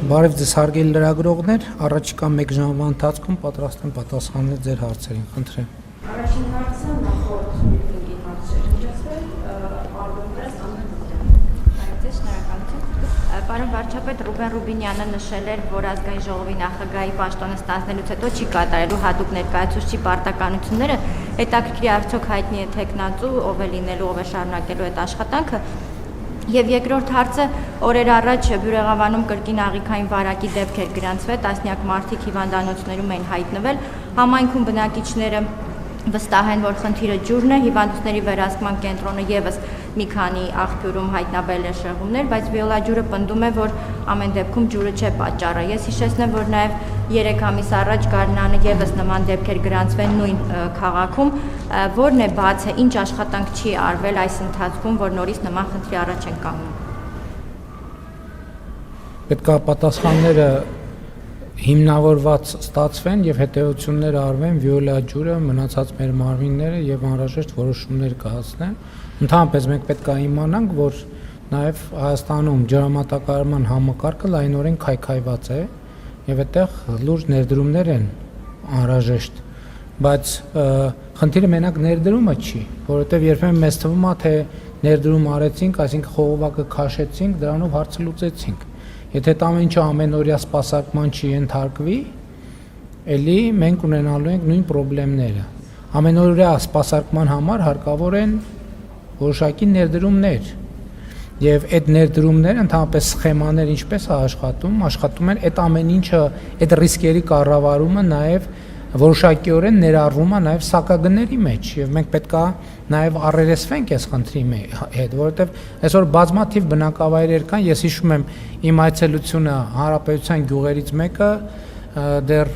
Բարև ձեզ հարգելի լրագրողներ, առաջիկա 1 ժամվա ընթացքում պատրաստ եմ պատասխանել ձեր հարցերին, խնդրեմ։ Առաջին հարցը նախորդ միթինգի հարցեր հնչեցվել, Արմենից Աննա շնորհակալություն։ Պարոն վարչապետ Ռուբեն Ռուբինյանը նշել էր, որ ազգային ժողովի նախագահի պաշտոնը ստանձնելուց հետո չի կատարելու հատուկ ներկայացուցչի պարտականությունները, հետաքրքիր արդյոք հայտնի է թեկնածու, ով է լինելու, ով է շարունակելու այդ աշխատանքը։ Եվ երկրորդ հարցը օրեր առաջ Բյուրեղավանում կրկին աղիքային վարակի դեպքեր գրանցվել, տասնյակ մարդիկ հիվանդանոցներում էին հայտնվել, համայնքում բնակիչները վստահ են, որ խնդիրը ջուրն է, հիվանդությունների վերահսկման կենտրոնը եւս մի քանի աղբյուրում հայտնաբերել է շեղումներ, բայց Վիոլա ջուրը պնդում է, որ ամեն դեպքում ջուրը չէ պատճառը։ Ես հիշեցնեմ, որ նաեւ 3 ամիս առաջ Գարնանը եւս նման դեպքեր գրանցվել նույն քաղաքում, որն է բաց է, ինչ աշխատանք չի արվել այս ընթացքում, որ նորից նման խնդրի առաջ են կանգնում։ Պետք է պատասխանները հիմնավորված ստացվեն եւ հետեւություններ արվեն Վիոլա ջուրը, մնացած մեր մարմինները եւ անհրաժեշտ որոշումներ կայացնեն։ Ընդհանրապես մենք պետք է իմանանք, որ նաեւ Հայաստանում ջրամատակարարման համակարգը լայնորեն քայքայված է եւ այդտեղ լուրջ ներդրումներ են անհրաժեշտ, բայց խնդիրը մենակ ներդրումը չի, որովհետեւ երբեմն մեզ թվում է, թե ներդրում արեցինք, այսինքն խողովակը քաշեցինք, դրանով հարցը լուծեցինք։ Եթե դա ամեն ինչը ամենօրյա սպասարկման չի ենթարկվի, ելի մենք ունենալու ենք նույն խնդիրները։ Ամենօրյա սպասարկման համար հարկավոր են որոշակի ներդրումներ։ Եվ այդ ներդրումները ընդհանրապես սխեմաներ ինչպես է աշխատում են այդ ամեն ինչը, այդ ռիսկերի կառավարումը նաև որոշակիորեն ներառվում է նաև սակագների մեջ եւ մենք պետք է նաև առերեսվենք այս խնդրի հետ, որովհետեւ այսօր բազմաթիվ բնակավայրեր կան, ես հիշում եմ իմ այցելությունը Հանրապետության գյուղերից մեկը դեռ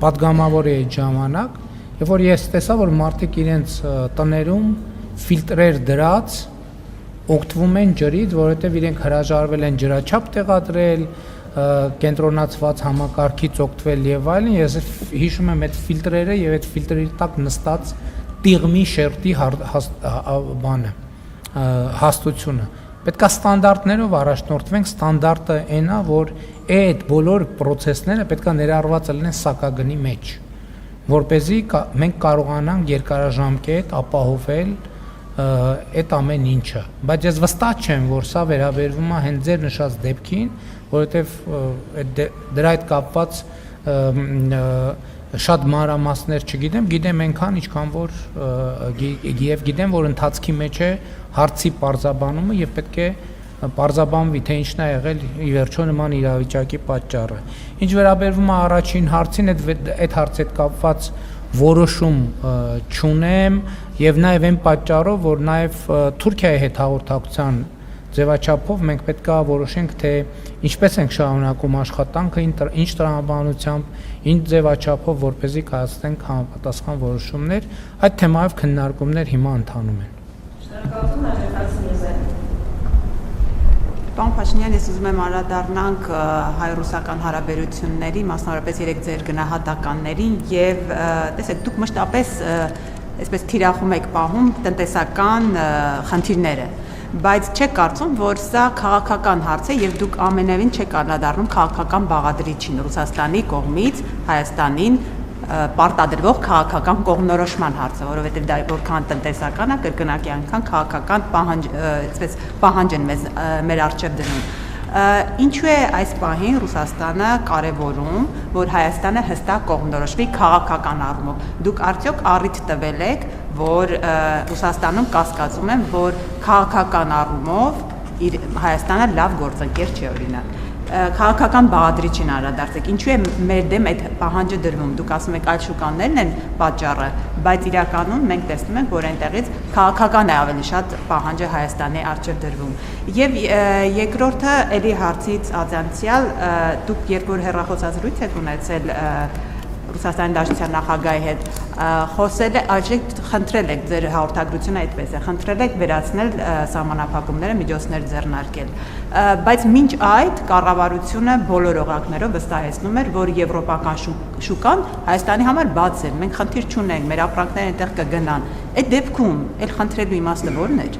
պատգամավոր է այդ ժամանակ, եւ որ ես տեսա, որ մարդիկ իրենց տներում ֆիլտրեր դրած օգտվում են ջրից, որովհետեւ իրենք հրաժարվել են ջրաչափ տեղադրել, կենտրոնացված համակարգից օգտվել եւ այլն, ես հիշում եմ այդ ֆիլտրերը եւ այդ ֆիլտրերի տակ նստած տիղմի շերտի հաստությունը։ Պետք է ստանդարտներով առաջնորդվենք, ստանդարտը այն է, որ այդ բոլոր process-ները պետք է ներառված լինեն սակագնի մեջ, որպեսզի մենք կարողանանք երկարաժամկետ ապահովել այդ ամեն ինչը, բայց ես վստահ չեմ, որ սա վերաբերվում է հենց ձեր նշած դեպքին, որովհետև դրա հետ կապված շատ մանրամասներ չգիտեմ, գիտեմ այնքան, ինչքան որ եւ գիտեմ, որ ընթացքի մեջ է հարցի պարզաբանումը եւ պետք է պարզաբանվի, թե ինչն է եղել ի վերջո նման իրավիճակի պատճառը։ Ինչ վերաբերվում է առաջին հարցին, այդ հարցի հետ կապված որոշում չունեմ եւ նաեւ այն պատճառով, որ նաեւ Թուրքիայի հետ հաղորդակցության ձևաչափով մենք պետք է որոշենք, թե ինչպես ենք շարունակում աշխատանքը, ինչ տրամաբանությամբ, ինչ ձևաչափով, որպեսզի կայացնենք համապատասխան որոշումներ, այդ թեմայով քննարկումներ հիմա ընթանում են։ Շնորհակալություն, Ալեքսանդր։ Պարոն Փաշինյան, ես ուզում եմ անդրադառնանք հայ-ռուսական հարաբերությունների, մասնավորապես երեք ձեր գնահատականներին եւ տեսեք, դուք մշտապես այսպես թիրախում եք պահում տնտեսական խնդիրները, բայց չեք կարծում, որ սա քաղաքական հարց է եւ դուք ամենևին չեք անդրադառնում քաղաքական բաղադրիչին Ռուսաստանի կողմից Հայաստանին պարտադրվող քաղաքական կողմնորոշման հարցը, որովհետև դա որքան տնտեսական է, կրկնակի անգամ քաղաքական պահանջ են մեր առջև դնում։ Ինչու է այս պահին Ռուսաստանը կարևորում, որ Հայաստանը հստակ կողմնորոշվի քաղաքական առումով։ Դուք արդյոք առիթ տվել եք, որ Ռուսաստանում կասկածում են, որ քաղաքական առումով Հայաստանը լավ գործընկեր չի օրինակ։ Քաղաքական բաղադրիչին անդրադարձեք, ինչու է մեր դեմ այդ պահանջը դրվում, դուք ասում եք այլ շուկաներն են պատճառը, բայց իրականում մենք տեսնում ենք, որ այնտեղից քաղաքական է ավելի շատ պահանջը Հայաստանի առջև դրվում։ Եվ երկրորդը էլի հարցից ազանցիալ, դուք երբ որ հեռախոսազրույց եք ունեցել Ռուսաստանի Դաշնության նախագահի հետ, խոսել եք, խնդրել եք, ձեր հաղորդագրությունը այդպես է, խնդրել եք վերացնել սահմանափակումները, միջոցներ ձեռնարկել, բայց մինչ այդ կառավարությունը բոլոր օղակներով վստահեցնում էր, որ եվրոպական շուկան Հայաստանի համար բաց է, մենք խնդիր չունենք, մեր ապրանքները այնտեղ կգնան։ Այդ դեպքում էլ խնդրելու իմաստը ո՞րն էր։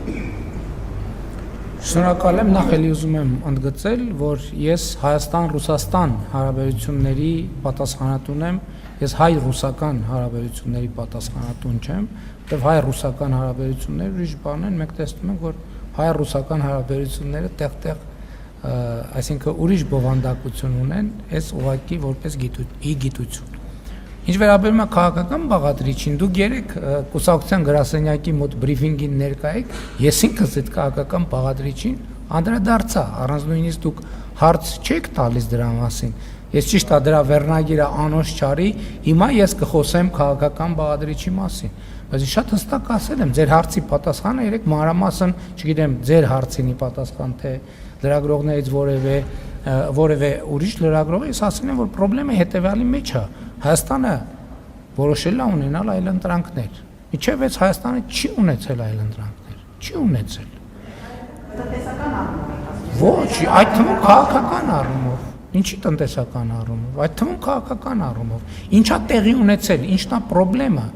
Շնորհակալ եմ, նախ էլի ուզում եմ ընդգծել, որ ես Հայաստան-Ռուսաստան հարաբերությունների պատասխանատուն եմ, ես հայ-ռուսական հարաբերությունների պատասխանատուն չեմ, որտեղ հայ-ռուսական հարաբերությունները ուրիշ բան են, մենք տեսնում ենք, որ հայ-ռուսական հարաբերությունները տեղ-տեղ, այսինքն ուրիշ բովանդակություն ունեն, այս ուղղակի որպես գիտություն։ Ինչ վերաբերում է քաղաքական բաղադրիչին, դուք երեք կուսակցության գրասենյակի մոտ բրիֆինգին ներկա եք, ես ինքս այդ քաղաքական բաղադրիչին անդրադարձա, առանց նույնիսկ դուք հարց չեք տալիս դրա մասին։ Ես ճիշտ է դրա վերնագիրը անոնց չարի, հիմա ես կխոսեմ քաղաքական բաղադրիչի մասին։ Բայց շատ հստակ ասել եմ, ձեր հարցի պատասխանը երեք մանրամասն, չգիտեմ, ձեր հարցինի պատասխան թե լրագրողներից որևէ ուրիշ լրագրողը, ես ասել եմ, որ խնդրեմը հետևյալի մեջ է։ Հայաստանը որոշել է ունենալ այլընտրանքներ։ Մինչև այս Հայաստանը չի ունեցել այլընտրանքներ, չի ունեցել։ Տնտեսական առումով։ Ոչ, այդ թվում քաղաքական առումով։ Ինչի տնտեսական առումով, այդ թվում քաղաքական առումով։ Ինչա տեղի ունեցել, ինչն է խնդրեմը։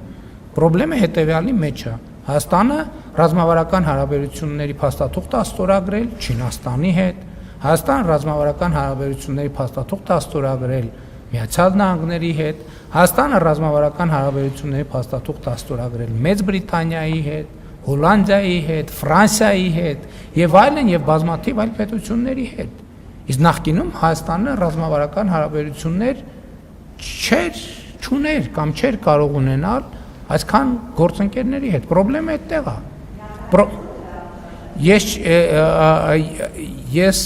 Խնդրեմը հետևյալի մեջ է։ Հայաստանը ռազմավարական հարաբերությունների փաստաթուղթ է ստորագրել Չինաստանի հետ, Հայաստանը ռազմավարական հարաբերությունների փաստաթուղթ է ստորագրել Միացյալ Նահանգների հետ, Հայաստանը ռազմավարական հարաբերությունների փաստաթուղթ է ստորագրել Մեծ Բրիտանիայի հետ, Հոլանդիայի հետ, Ֆրանսիայի հետ եւ այլն եւ բազմաթիվ այլ պետությունների հետ։ Իսկ նախկինում Հայաստանը ռազմավարական հարաբերություններ չուներ կամ չէր կարող ունենալ այսքան գործընկերների հետ։ Խնդրեմը այդտեղ է։ Ես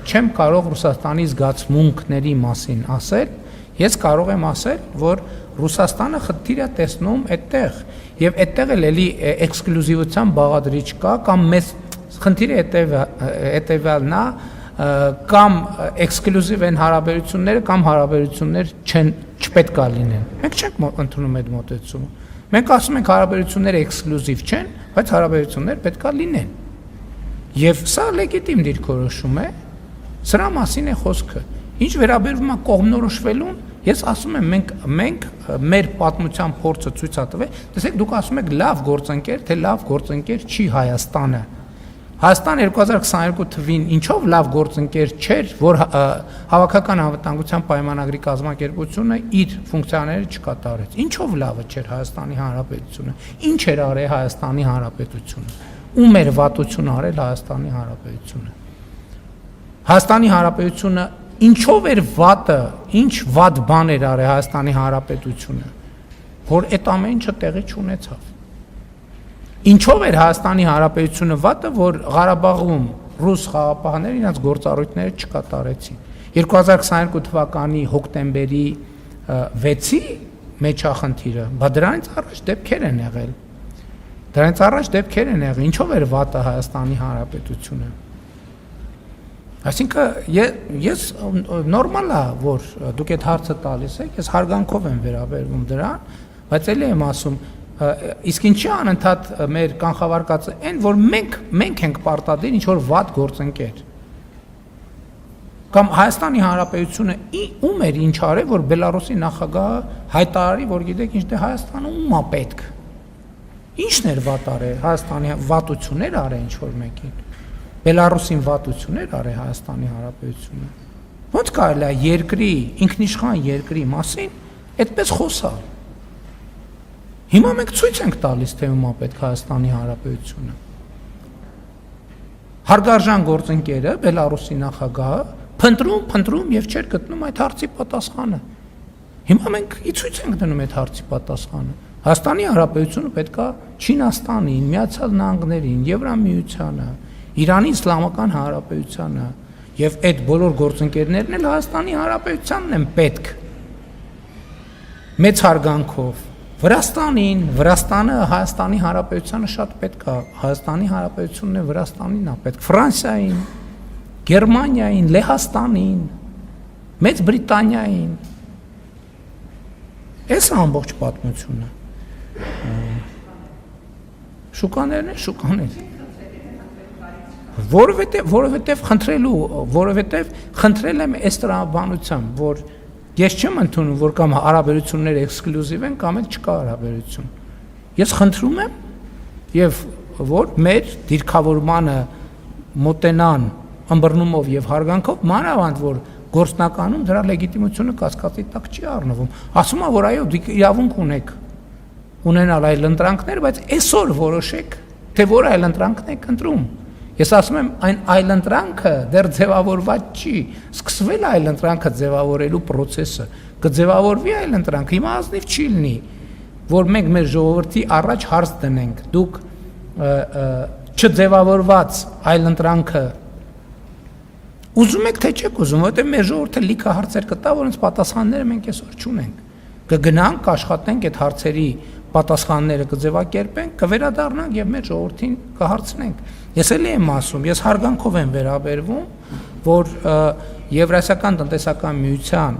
չեմ կարող Ռուսաստանի զգացմունքների մասին ասել, ես կարող եմ ասել, որ Ռուսաստանը խնդիր է տեսնում այդտեղ, եւ այդտեղ էլի էքսկլյուզիվության բաղադրիչ կա, կամ մեծ խնդիրը հետեւյալն է, կամ էքսկլյուզիվ են հարաբերությունները, կամ հարաբերություններ չպետք է լինեն։ Մենք չենք ընդունում այդ մոտեցումը։ Մենք ասում ենք հարաբերությունները էքսկլյուզիվ չեն, բայց հարաբերություններ պետք է լինեն։ Եվ սա լեգիտիմ դիրքորոշում է, սրա մասին է խոսքը։ Ինչ վերաբերում է կողմնորոշվելուն, ես ասում եմ մենք մեր պատմության փորձը ցույց է տվել, տեսեք դուք ասում եք լավ գործընկեր, թե լավ գործընկեր չի Հայաստանը։ Հայաստան 2022 թվին ինչով լավ գործընկեր չէր, որ հավաքական անվտանգության պայմանագրի կազմակերպությունը իր ֆունկցիաները չկատարեց։ Ինչով լավը չէր Հայաստանի Հանրապետությունը։ Ինչ էր արել Հայաստանի Հանրապետությունը։ Ում էր վատություն արել Հայաստանի Հանրապետությունը։ Հայաստանի Հանրապետությունը ինչով էր վատը, ինչ վատ բան էր արել Հայաստանի Հանրապետությունը, որ այդ ամեն ինչը տեղի չունեցավ։ Ինչով էր Հայաստանի Հանրապետությունը վատը, որ Ղարաբաղում ռուս խաղապահները իրենց գործառույթները չկատարեցին։ 2022 թվականի հոկտեմբերի 6-ի մեջ է խնդիրը, բայց դրանից առաջ դեպքեր են եղել։ Ինչով էր վատը Հայաստանի Հանրապետությունը։ Այսինքն ես նորմալ է, որ դուք այդ հարցը տալիս եք, ես հարգանքով եմ վերաբերվում դրան, բայց էլի եմ ասում, իսկ ինչի անընդհատ մեր կանխավարկածը այն, որ մենք ենք պարտադիր ինչ-որ վատ գործընկեր։ Կամ Հայաստանի Հանրապետությունը ում էր ինչ արել, որ Բելարուսի նախագահը հայտարարի, որ գիտեք ինչ, դե Հայաստանը ում է պետք։ Ինչն էր վատ արել, Հայաստանի վատություններ արել ինչ-որ մեկին։ Բելարուսին վատություններ արել Հայաստանի Հանրապետությունը։ Ոնց կարելի է երկրի, ինքնիշխան երկրի մասին այդպես խոսալ։ Հիմա մենք ցույց ենք տալիս, թե ում է պետք Հայաստանի Հանրապետությունը։ Հարգարժան գործընկերը, Բելարուսի նախագահը փնտրում եւ չէր գտնում այդ հարցի պատասխանը։ Հիմա մենք ցույց ենք դնում այդ հարցի պատասխանը։ Հայաստանի Հանրապետությունը պետք է Չինաստանին, Միացյալ Նահանգներին, Եվրամիությանը, Իրանի Իսլամական Հանրապետությանը եւ այդ բոլոր գործընկերներն էլ Հայաստանի Հանրապետությանն են պետք։ Մեծ հարգանքով Վրաստանին, Վրաստանը Հայաստանի Հանրապետությանը շատ պետք է, Հայաստանի Հանրապետությունն է Վրաստանին է պետք, Ֆրանսիային, Գերմանիային, Լեհաստանին, Մեծ Բրիտանիային։ Այս ամբողջ պատմությունը։ Շուկաներն են շուկաներ։ Որովհետև խնդրել եմ այս տրամաբանությամբ, որ ես չեմ ընդունում, որ կամ հարաբերությունները էքսկլյուզիվ են, կամ էլ չկա հարաբերություն։ Ես խնդրում եմ եւ որ մեր դիրքավորմանը մոտենան ըմբռնումով եւ հարգանքով, մանավանդ որ գործնականում դրա լեգիտիմությունը կասկածի տակ չի առնվում։ Ասում է, որ այո, դուք իրավունք ունեք ունենալ այլ ընտրանքներ, բայց այսօր որոշեք, թե որ այլ ընտրանքն եք ընտրում։ Ես ասում եմ, այն այլ ընտրանքը դեռ ձևավորված չի, սկսվել է այլ ընտրանքը ձևավորելու process-ը, կձևավորվի այլ ընտրանք, հիմա ազնիվ չի լինի, որ մենք մեր ժողովրդի առաջ հարց դնենք, դուք չձևավորված այլ ընտրանքը ուզում եք թե չեք ուզում, որտեղ մեր ժողովուրդը լիքը հարցեր կտա, որոնց պատասխանները մենք այսօր չունենք։ Կգնանք, կաշխատենք այդ հարցերի պատասխանները կձևակերպենք, կվերադառնանք եւ մեր ժողովրդին կհարցնենք։ Ես էլի եմ ասում, ես հարգանքով եմ վերաբերվում, որ Եվրասիական տնտեսական միության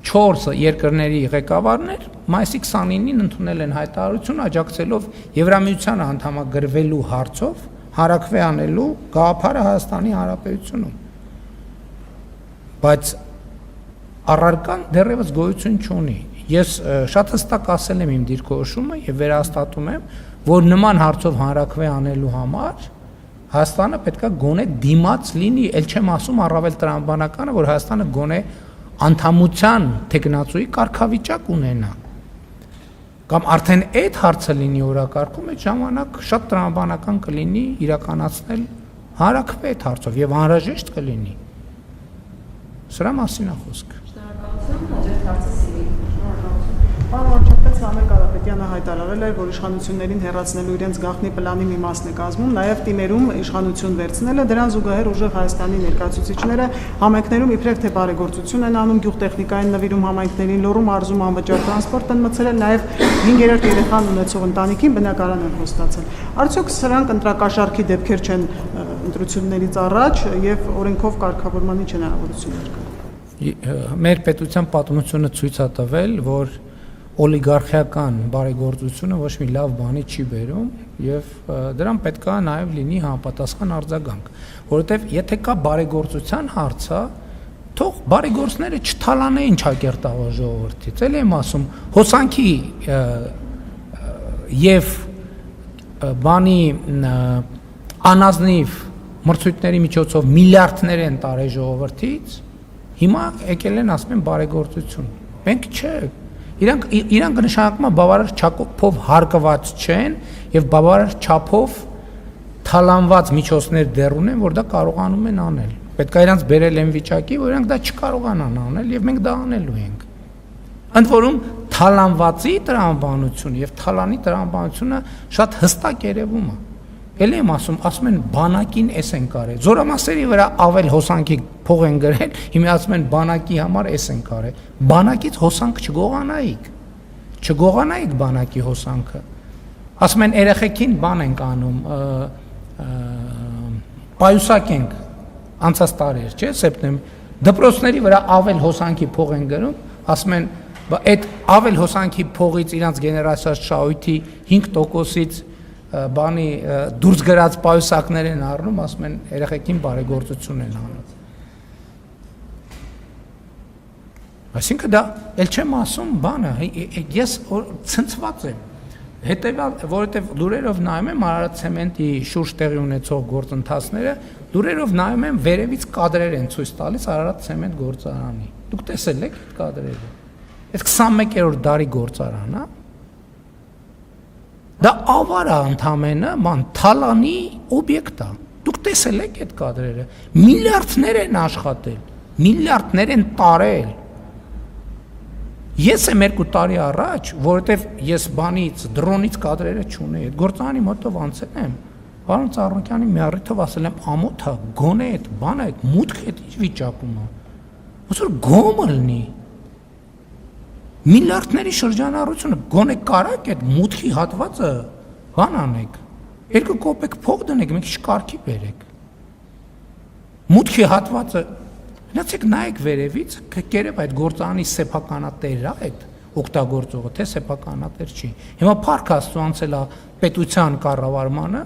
4 երկրների ղեկավարներ մայիսի 29-ին ընդունել են հայտարարություն աջակցելով Եվրամիությանը անդամագրվելու հարցով հարակվե անելու գաղափարը Հայաստանի Հանրապետությունում։ Բայց առարկան դեռևս գոյություն չունի։ Ես շատ հստակ ասել եմ իմ դիրքորոշումը եւ վերահաստատում եմ, որ նման հարցով հանրակրվե անելու համար Հայաստանը պետքա գոնե դիմաց լինի, ել չեմ ասում առավել տրամաբանականը, որ Հայաստանը գոնե անդամության տեխնացուի կարգավիճակ ունենա։ Կամ արդեն այդ հարցը լինի օրակարգում, այդ ժամանակ շատ տրամաբանական կլինի իրականացնել հանրակրվե այդ հարցով եւ անհրաժեշտ կլինի։ Սրա մասին է խոսքը։ Շնորհակալություն, հաջորդ հարցը Սիրին։ Պարոն վարչապետ Սամվել Կարապետյանը հայտարարել է, որ իշխանություններին հեռացնելու իրենց գաղտնի պլանի մի մասն է կազմում, նաև թիմերում իշխանություն վերցնելը, դրան զուգահեռ ուժեղ Հայաստանի ներկայացուցիչները համայնքներում իբրև թե բարեգործություն են անում, գյուղտեխնիկային նվիրում համայնքներին, լոռու մարզում անվճար տրանսպորտ են մցրել, նաև 5-րդ երեխան ունեցող ընտանիքին բնակարան են խոստացել։ Արդյոք սրանք ընտրակաշառքի դեպքեր չեն ընտրություններից առաջ եւ օրենքով կարգավորման ինչ հնարավորություններ կան։ Մեր պետության պատմությունը ցույց է տվել, որ օլիգարխիական բարեգործությունը ոչ մի լավ բանի չի բերում եւ դրան պետք է նաեւ լինի համապատասխան արձագանք, որովհետեւ եթե կա բարեգործության հարցը, թող բարեգործները չթալանեին ճակերտավոր ժողովրդից, էլ եմ ասում, հոսանքի եւ բանի անազնիվ մրցույթների միջոցով միլիարդներ են տարել ժողովրդից, հիմա եկել են ասում են բարեգործություն։ Մենք չէ, իրանք նշանակում է բավարար չափով հարկված չեն եւ բավարար չափով թալանված միջոցներ դեռ ունեն, որ դա կարողանում են անել։ Պետք է իրանք բերել են վիճակի, որ իրանք դա չկարողանան անել եւ մենք դա անելու ենք։ Ընդ որում թալանվածի տրամաբանությունը եւ թալանի տրամաբանությունը շատ հստակ երևում է։ Էլի եմ ասում են բանակին էս են կարել։ Զորամասերի վրա ավել հոսանքի փող են գրել, հիմա ասում են բանակի համար էս են կարել։ Բանակից հոսանք չգողանայիք։ Չգողանայիք բանակի հոսանքը։ Ասում են երեխեքին բան ենք անում, պայուսակ ենք անցած տարի, չէ՞, սեպտեմբեր։ Դպրոցների վրա ավել հոսանքի փող են գրում, ասում են, այդ ավել հոսանքի փողից իրանց գեներացիաց շահույթի 5%-ից բանի դուրս գրած պայուսակներ են առնում, ասում են երեխեքին բարեգործություն են անում։ Այսինքն դա էլ չեմ ասում բանը, ես ցնցված եմ, հետևյալ, որովհետև լուրերով նայում եմ Արարատ ցեմենտի շուրջ տեղի ունեցող գործընթացները, լուրերով նայում եմ վերևից կադրեր են ցույց տալիս Արարատ ցեմենտ գործարանի։ Դուք տեսել եք այդ կադրերը։ Այդ 21-րդ դարի գործարան, հա։ Դա ավար է ընդամենը, ման թալանի օբյեկտ է։ Դուք տեսել եք այդ կադրերը։ Միլիարդներ են աշխատել, միլիարդներ են տարել։ Ես եմ 2 տարի առաջ, որովհետև ես բանից, դրոնից կադրերը չունեի, այդ գործարանի մոտով անցել եմ, պարոն Ծառուկյանի մի առիթով ասել եմ, ամոթ է, գոնե այդ բանը, այդ մուտքը այդ ինչ վիճակում է։ Ոնց որ գոմը լինի։ Միլիարդների շրջանառությունը գոնե կարակ այդ մուտքի հատվածը բան անեք, 2 կոպեկ փող դնեք, մի քիչ կարգի բերեք։ Մուտքի հատվածը, գնացեք նայեք վերևից, կերև այդ գործարանի սեփականատերն է այդ օգտագործողը, թե սեփականատեր չի։ Հիմա Փառք Աստծո անցել է պետության կառավարմանը,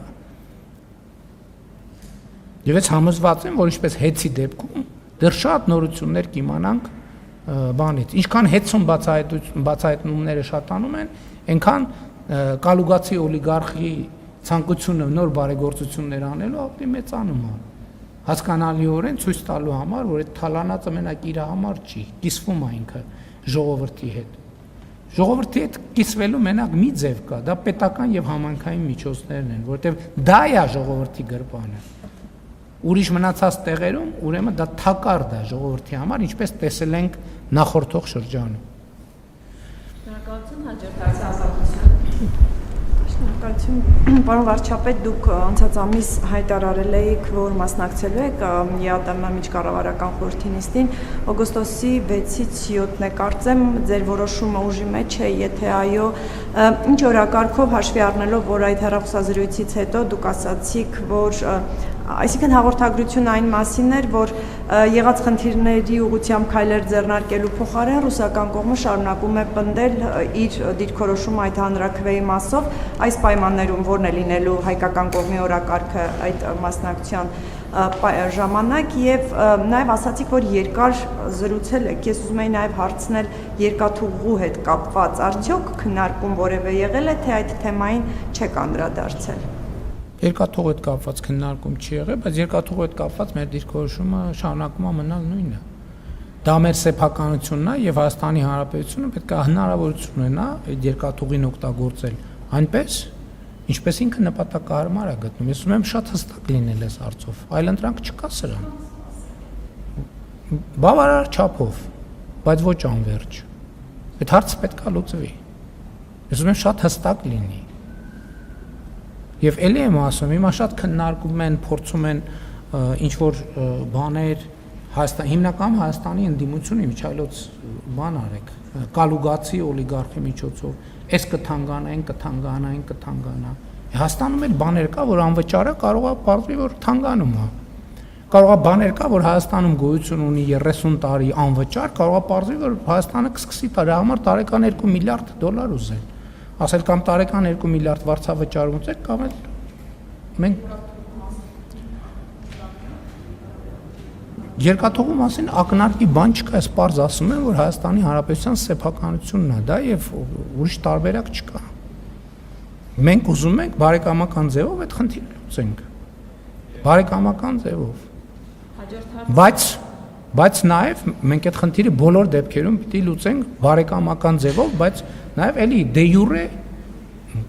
եւ ես համոզված եմ, որ ինչպես հեծի դեպքում դեռ շատ նորություններ կիմանանք բանից, ինչքան հեծում բացահայտումները շատանում են, այնքան կալուգացի օլիգարխի ցանկությունը նոր բարեգործություններ անելու ավելի մեծանում է։ Հասկանալիորեն ցույց տալու համար, որ այդ թալանածը մենակ իր համար չի, կիսվում է ինքը ժողովրդի հետ։ Ժողովրդի հետ կիսվելու մենակ մի ձև կա, դա պետական եւ համայնքային միջոցներն են, որովհետեւ դա է ժողովրդի գրպանը։ Ուրիշ մնացած տեղերում ուրեմն դա թակարդ է ժողովրդի համար, ինչպես տեսել ենք նախորդող շրջանում։ Շնորհակալություն, հաջորդ հարցը ազատություն։ Շնորհակալություն, պարոն վարչապետ, դուք անցած ամիս հայտարարել եք, որ մասնակցելու եք ԵԱՏՄ միջկառավարական խորհրդի նիստին, օգոստոսի 6-ից 7-ն է կարծեմ, ձեր որոշումը ուժի մեջ է, եթե այո, ինչ օրակարգով հաշվի առնելով, որ այդ հեռախոսազրույցից հետո դուք ասացիք, որ այսինքն հաղորդագրությունը այն մասին էր, որ եղած խնդիրների ուղղությամբ քայլեր ձեռնարկելու փոխարեն ռուսական կողմը շարունակում է պնդել իր դիրքորոշումը այդ հանրաքվեի մասով, այս պայմաններում որն է լինելու հայկական կողմի օրակարգը այդ մասնակցության ժամանակ եւ նաեւ ասացիք, որ երկար զրուցել եք, ես ուզում եի նաեւ հարցնել երկաթուղու հետ կապված, արդյոք քննարկում որևէ եղել է, թե այդ թեմային չեք անդրադարձել։ Երկաթուղու հետ կապված քննարկում չի եղել, բայց երկաթուղու հետ կապված մեր դիրքորոշումը շարունակում է մնալ նույնը։ Դա մեր սեփականությունն է եւ Հայաստանի Հանրապետությունը պետք է հնարավորություն ունենա այդ երկաթուղին օգտագործել այնպես, ինչպես ինքը նպատակահարմար է գտնում։ Ես ուզում եմ շատ հստակ լինել այս հարցով, այլ ընտրանք չկա սրան։ Բավարար չափով, բայց ոչ անվերջ։ Այդ հարցը պետք է լուծվի։ Ես ուզում եմ շատ հստակ լինի։ Եվ ելի եմ ասում, հիմա շատ քննարկում են, փորձում են ինչ-որ բաներ, հիմնական Հայաստանի ընդդիմությունը միջայլոց բան արեք, կալուգացի օլիգարխի միջոցով, այս կթանկանա։ Հայաստանում էլ բաներ կա, որ անվճարը կարող է պարզվի, որ թանգանում է։ Կարող է բաներ կա, որ Հայաստանում գոյություն ունի 30 տարի անվճար, կարող է պարզվի, որ Հայաստանը կսկսի դրա համար տարեկան $2 միլիարդ ուզել։ Ասել կամ տարեկան $2 միլիարդ վարձավճար ունեցեք, կամ էլ մենք երկաթուղու մասին ակնարկի բան չկա, ես պարզ ասում եմ, որ Հայաստանի Հանրապետության սեփականությունն է դա եւ ուրիշ տարբերակ չկա։ Մենք ուզում ենք բարեկամական ձևով այդ խնդիրը լուծենք։ Բարեկամական ձևով։ Բայց նաեւ մենք այդ խնդիրը բոլոր դեպքերում պիտի լուծենք բարեկամական ձևով, բայց նաեւ էլի դե յուրե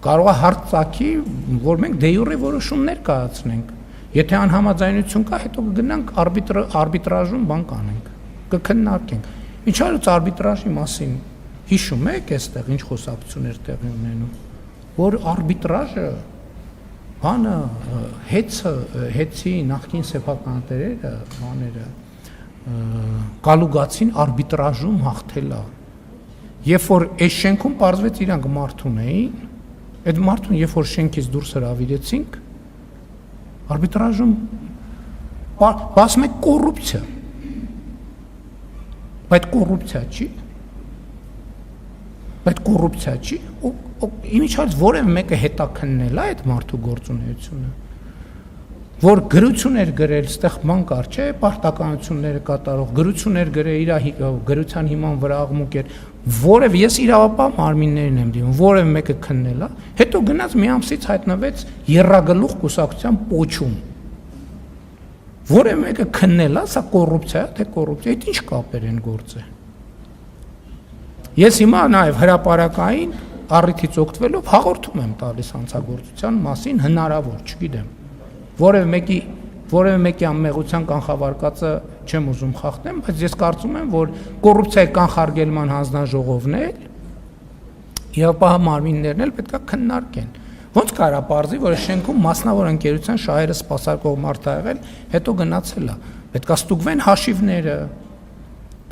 կարող է հարց ծագի, որ մենք դե յուրե որոշումներ կայացնենք։ Եթե անհամաձայնություն կա, հետո կգնանք արբիտրաժում բան կանենք, կքննարկենք։ Ինչ արած արբիտրաժի մասին հիշում եք այստեղ ինչ խոսակցություններ տեղի ունենում, որ արբիտրաժը բանը հեցի նախկին սեփականատերերը բաները կալուգացին արբիտրաժում հաղթել է։ Երբ որ այս շենքում պարզվեց իրանք մարդուն էին, այդ մարդուն երբ որ շենքից դուրս հրավիրեցինք, արբիտրաժում ասում եք կոռուպցիա, բայց կոռուպցիա չի, իմիջիայլոց որևէ մեկը հետաքննել է այդ մարդու գործունեությունը, որ գրություն էր գրել, ստեղ բան կար, չէ, պարտականությունները կատարող, գրություն էր գրել, իր գրության հիման վրա աղմուկ էր, որև ես իրավապահ մարմիններին եմ դիմում, որևէ մեկը քննել է, հետո գնաց մի ամսից հայտնվեց եռագլուխ կուսակցության պոչում։ Որևէ մեկը քննել է, սա կոռուպցիա է, թե կոռուպցիա, այդ ինչ կապեր են գործը։ Ես հիմա նաև հրապարակային առիթից օգտվելով հաղորդում եմ տալիս հանցագործության մասին հնարավոր, չգիտեմ։ Որևէ մեկի անմեղության կանխավարկածը չեմ ուզում խախտեմ, բայց ես կարծում եմ, որ կոռուպցիայի կանխարգելման հանձնաժողովն էլ իրավապահ մարմիններն էլ պետք է քննարկեն։ Ոնց կարա պարզի, որ շենքում մասնավոր ընկերության շահերը սպասարկող մարդ ա եղել, հետո գնացել է։ Պետք է ստուգվեն հաշիվները,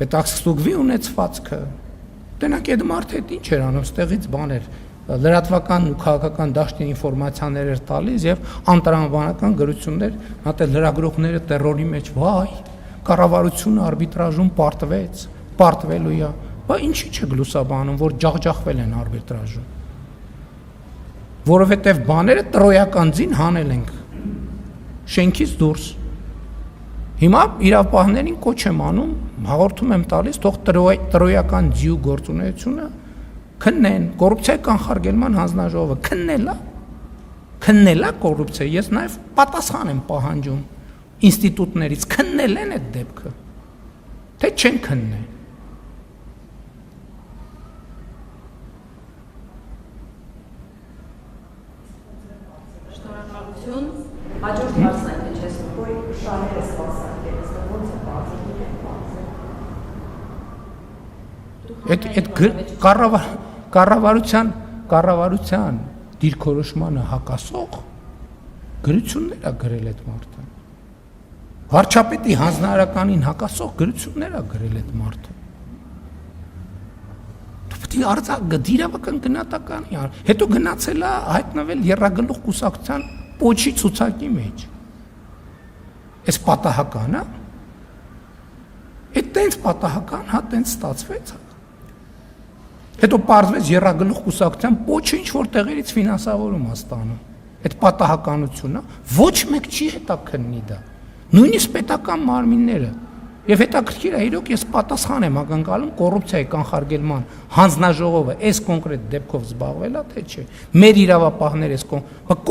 պետք է ստուգվի ունեցվածքը։ Տենակ այդ մարդը այդ ինչ էր անում, ստեղից բաներ, լրատվական ու քաղաքական դաշտի ինֆորմացիաներ էր տալիս եւ անտրամաբանական գրություններ, հատե լրագրողները տերորի մեջ, վայ, կառավարությունը արբիտրաժում պարտվելու է, բա ինչի՞ չեք լուսաբանում, որ ջախջախվել են արբիտրաժում։ Որովհետեւ բաները տրոյական ձին հանել ենք շենքից դուրս։ Հիմա իրավապահներին կոչ եմ անում, հաղորդում եմ տալիս, թող տրոյական ձիու գործունեությունը քննեն, կոռուպցիայի կանխարգելման հանձնաժողովը քննել է, Քննելա կոռուպցիա, ես նաև պատասխան եմ պահանջում ինստիտուտներից, քննել են այդ դեպքը, թե չեն քննել։ Շնորհակալություն։ Հաջորդ հարցն է, թե չես նույն շահերը սպասարկելիս, ոնց է բացել։ Կառավարության դիրքորոշմանը հակասող գրություններ է գրել այդ մարդը։ Վարչապետի հանձնարարականին հակասող գրություններ է գրել այդ մարդը։ Պետք է դիրավական գնահատականի, հետո գնացել է հայտնվել Եռագլուխ կուսակցության պոչի ցուցակի մեջ։ Այս պատահական է։ Այդ տենց պատահական, հա տենց ստացվեց։ Հետո պարզվեց Եռագլուխ կուսակցության պոչը ինչ որ տեղերից ֆինանսավորում է ստանում։ Այդ պատահականությունը ոչ մեկ չի հետաքննի դա։ Նույնիսկ պետական մարմինները։ Եվ հետաքրքիր է, իրոք ես պատասխան եմ ակնկալում կոռուպցիայի կանխարգելման հանձնաժողովը այս կոնկրետ դեպքով զբաղվել է, թե չէ։ Մեր իրավապահները այս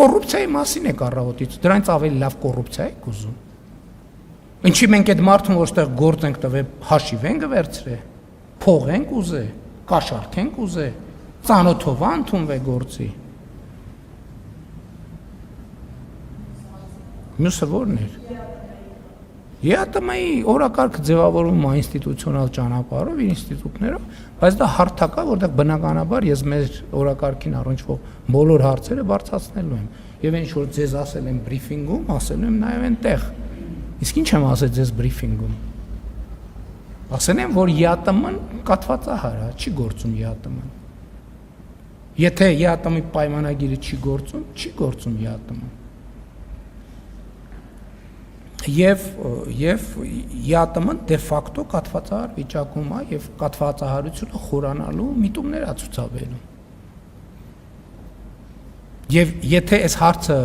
կոռուպցիայի մասին է առավոտից, դրանից ավելի լավ կոռուպցիա եք ուզում։ Ինչի մենք այդ մարդուն որտեղ գործ ենք տվել, հաշիվ ենք վերցրել, փող ենք ուզել, կաշառք ենք ուզել, ծանոթով ընդունվել գործի։ Մյուսը ո՞րն էր։ ԵԱՏՄ-ի օրակարգը ձևավորվում է ինստիտուցիոնալ ճանապարհով, ինստիտուտներով, բայց դա հարթակ է, որտեղ բնականաբար ես մեր օրակարգին առնչվող բոլոր հարցերը բարձրացնելու եմ։ Եվ ինչ որ ձեզ ասել եմ բրիֆինգում, ասել եմ նաև այնտեղ։ Իսկ ինչ եմ ասել ձեզ բրիֆինգում։ Ասել եմ, որ ԵԱՏՄ-ն կաթվածահար է, չի գործում ԵԱՏՄ-ն։ Եթե ԵԱՏՄ-ի պայմանագիրը չի գործում, չի գործում ԵԱՏՄ-ն։ Եվ ԵԱՏՄ-ն դե ֆակտո կաթվածահար վիճակում է եւ կաթվածահարությունը խորանալու միտումներ է ցուցաբերում։ Եւ եթե այս հարցը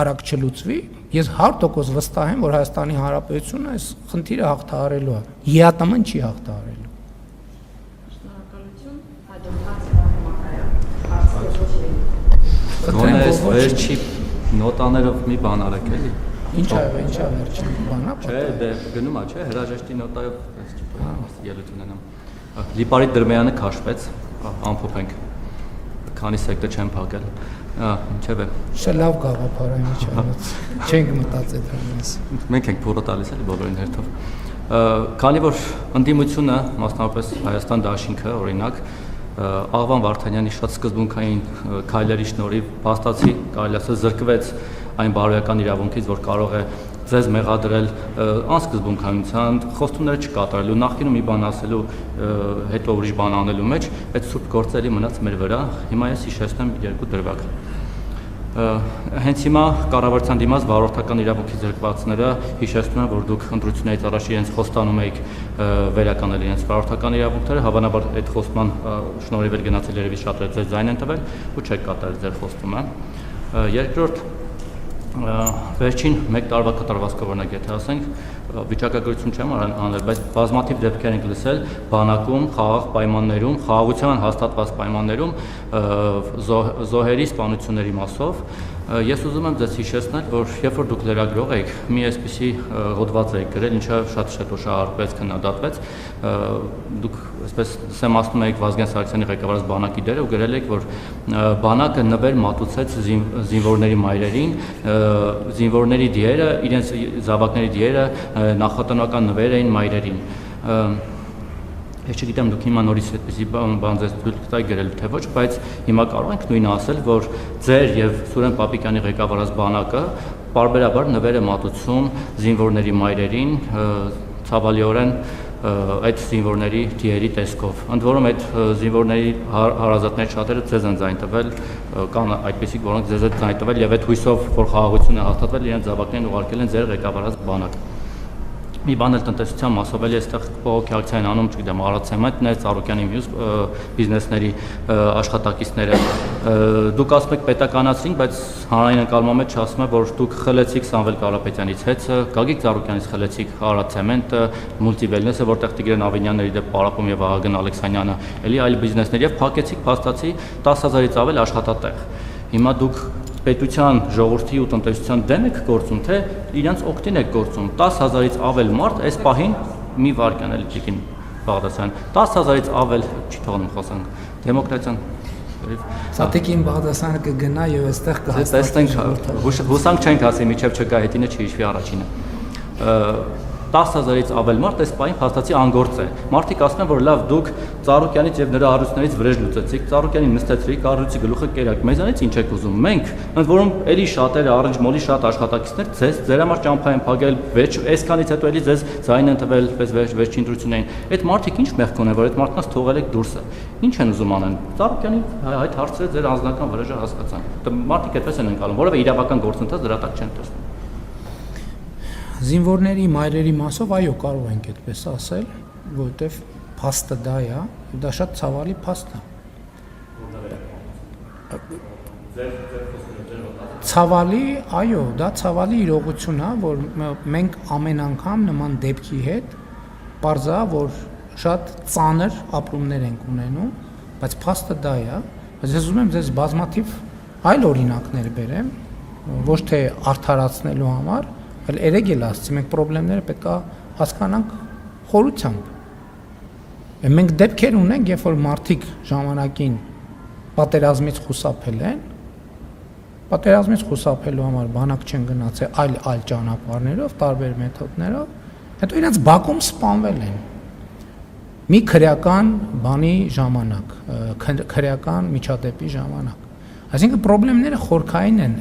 արագ չլուծվի, ես 100% վստահ եմ, որ Հայաստանի Հանրապետությունը այս խնդիրը հաղթահարելու է։ ԵԱՏՄ-ն չի հաղթահարելու։ Շնորհակալություն։ Հաջորդ հարցը Գոնե այս վերջի նոտաներով մի բան արեք էլի։ Ինչա վերջին բանա։ Չէ, դե գնում է, չէ, հրաժեշտի նոտայով այս ելույթ ունենամ։ Լիպարիտ Դրմեյանը քաշվեց, ամփոփենք։ Քանի սեկտը չեն փակել։ Ինչևէ։ Շա լավ գաղափար է միջանոց։ Չենք մտածել դրանից։ Մենք ենք փորը տալիս էլի բոլորին հերթով։ Քանի որ ընդդիմությունը, մասնավորապես Հայաստան դաշինքը, օրինակ, Աղվան Վարդանյանի շատ սկզբունքային քայլերի շնորհիվ փաստացի կարելի ասել զրկվեց այն բարոյական իրավունքից, որ կարող է ձեզ մեղադրել անսկզբունքայնության, խոստումները չկատարելու, նախկինում մի բան ասելու, հետո ուրիշ բան անելու մեջ, այդ սուրբ գործերի մնաց մեր վրա, հիմա ես հիշեցնեմ երկու դրվագ։ Հենց հիմա կառավարության դիմաց վարորդական իրավունքի զրկվածները հիշեցնում են, որ դուք ընտրություններից առաջ իրենց խոստանում եք վերականգնել իրենց վարորդական իրավունքները, հավանաբար այդ խոստման շնորհիվ էլ գնացել երևի շատերը ձեզ ձայն են տվել ու չեք կատարել ձեր խոստումը։ Երկրորդ վերջին 1 տարվա կատարվածքով օրինակ եթե ասենք վիճակագրություն չեմ անել, բայց բազմաթիվ դեպքեր ենք լսել բանակում, խաղաղ պայմաններում, խաղաղության հաստատված պայմաններում զոհերի սպանությունների մասով ես ուզում եմ ձեզ հիշեցնել, որ երբ որ դուք լրագրող եք, մի այսպիսի հոդված եք գրել, ինչը շատ շուտ շահարկվեց, քննադատվեց, դուք այսպես սեմացնում եք Վազգեն Սարգսյանի ղեկավարած բանակի դերը ու գրել եք, որ բանակը նվեր մատուցեց զինվորների մայրերին, զինվորների դիերը, իրենց զավակների դիերը նախատնական նվեր էին մայրերին։ Ես չգիտեմ դուք հիմա նորից այդպեսի բան ձեզ թույլ կտայի գրել թե ոչ, բայց հիմա կարող ենք նույնը ասել, որ ձեր եւ Սուրեն Պապիկյանի ղեկավարած բանակը պարբերաբար նվեր է մատուցում զինվորների մայրերին, ցավալիորեն այդ զինվորների դիերի տեսքով։ Ընդ որում այդ զինվորների հարազատների շատերը ձեզ են ձայն տվել, կան այդպիսիք, որոնք ձեզ են ձայն տվել եւ այդ հույսով, որ խաղաղություն է հաստատվել, իրենց զավակներին ուղարկել են ձեր ղեկավարած բանակ։ Մի բան էլ տնտեսության մասով էլի այստեղ բողոքի ակցիա են անում, չգիտեմ, Արարատսեմայտներ, Ծառուկյանի մյուս բիզնեսների աշխատակիցները։ Դուք ասում եք պետականացրինք, բայց հանրային ընկալման մեջ ասում է, որ դուք խլեցիք Սամվել Կարապետյանից հեծը, Գագիկ Ծառուկյանից խլեցիք Արարատսեմենտը, Մուլտիվելնեսը, որտեղ Տիգրան Ավինյանների դեպ Պարապում եւ Ահագն Ալեքսանյանը, էլի այլ բիզնեսներ եւ փակեցիք փաստացի 10,000-ից ավել աշխատատեղ։ Հիմա դուք պետության, ժողովրդի ու տնտեսության դեմ եք գործում, թե իրենց օգտին եք գործում։ 10,000-ից ավել մարդ այս պահին մի վարքան էլի Տիկին Բաղդասարյան, 10,000-ից ավել չի թողնում խոսանք դեմոկրատիան։ Սատիկին Բաղդասարյանը կգնա եւ այստեղ կհաստատենք, հուսանք չենք ասի, միջև չկա հետինը չհիշվի առաջինը։ 10,000-ից ավել մարդ այս պահին փաստացի անգործ է։ Մարդիկ ասում են, որ լավ դուք Ծառուկյանից եւ նրա առույցներից վրեժ լուծեցիք, Ծառուկյանին նստեցրիք, առույցի գլուխը կերակ։ Մեզանից ինչ եք ուզում։ Մենք, ընդ որում, էլի շատերը առնջմոլի շատ աշխատակիցներ ձեր համար ճամփա են փակել, այսքանից հետո էլի ձեզ ձայն են տվել, պես վերջին ընտրություններին։ Այդ մարդիկ ինչ մեղք ունեն, որ այդ մարդկանց թողել եք դուրսը։ Ինչ են ուզում անեն։ Ծառուկյանի այդ հարցերը ձեր անձնական վրեժը հասկացան։ Մարդիկ այդպես են ընկալում, որովհետեւ իրավական գործընթաց դրա տակ չեն տեսնում։ Զինվորների մայրերի մասով այո կարող ենք այդպես ասել, որովհետև փաստը դա է, դա շատ ցավալի փաստ է։ Ցավալի, այո, դա ցավալի իրողություն է, որ մենք ամեն անգամ նման դեպքի հետ բարձա, որ շատ ծանր ապրումներ ենք ունենում, բայց փաստը դա է, բայց ես ուզում եմ ձեզ բազմաթիվ այլ օրինակներ բերեմ, ոչ թե արդարացնելու համար, այլ երեգել ասացի, մենք խնդիրները պետք է հասկանանք խորությամբ։ Մենք դեպքեր ունենք, երբ որ մարդիկ ժամանակին պատերազմից խուսափել են, պատերազմից խուսափելու համար բանակ չեն գնացել այլ ճանապարհներով, տարբեր մեթոդներով, հետո իրենց բակում սպանվել են։ Մի քրեական բանի ժամանակ, քրեական միջադեպի ժամանակ։ Այսինքն խնդիրները խորքային են,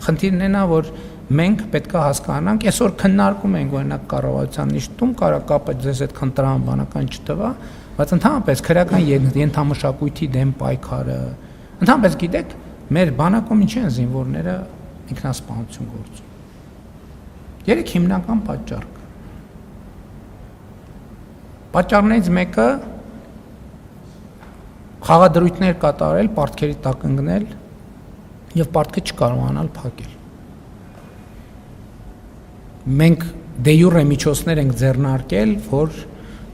խնդիրն է նա, որ մենք պետք է հասկանանք, այսօր քննարկում ենք օրինակ կառավարության նիստում, կարա կապը ձեզ այդ քննարան բանական չտվա, բայց ընդհանրապես քրեական ենթամշակույթի դեմ պայքարը, ընդհանրապես գիտեք, մեր բանակում ինչ են զինվորները ինքնասպանություն գործում։ Երեք հիմնական պատճառ կա։ Պատճառներից մեկը խաղադրույթներ կատարել, պարտքերի տակ ընկնել եւ պարտքը չկարողանալ փակել։ Մենք դե յուրե միջոցներ ենք ձեռնարկել, որ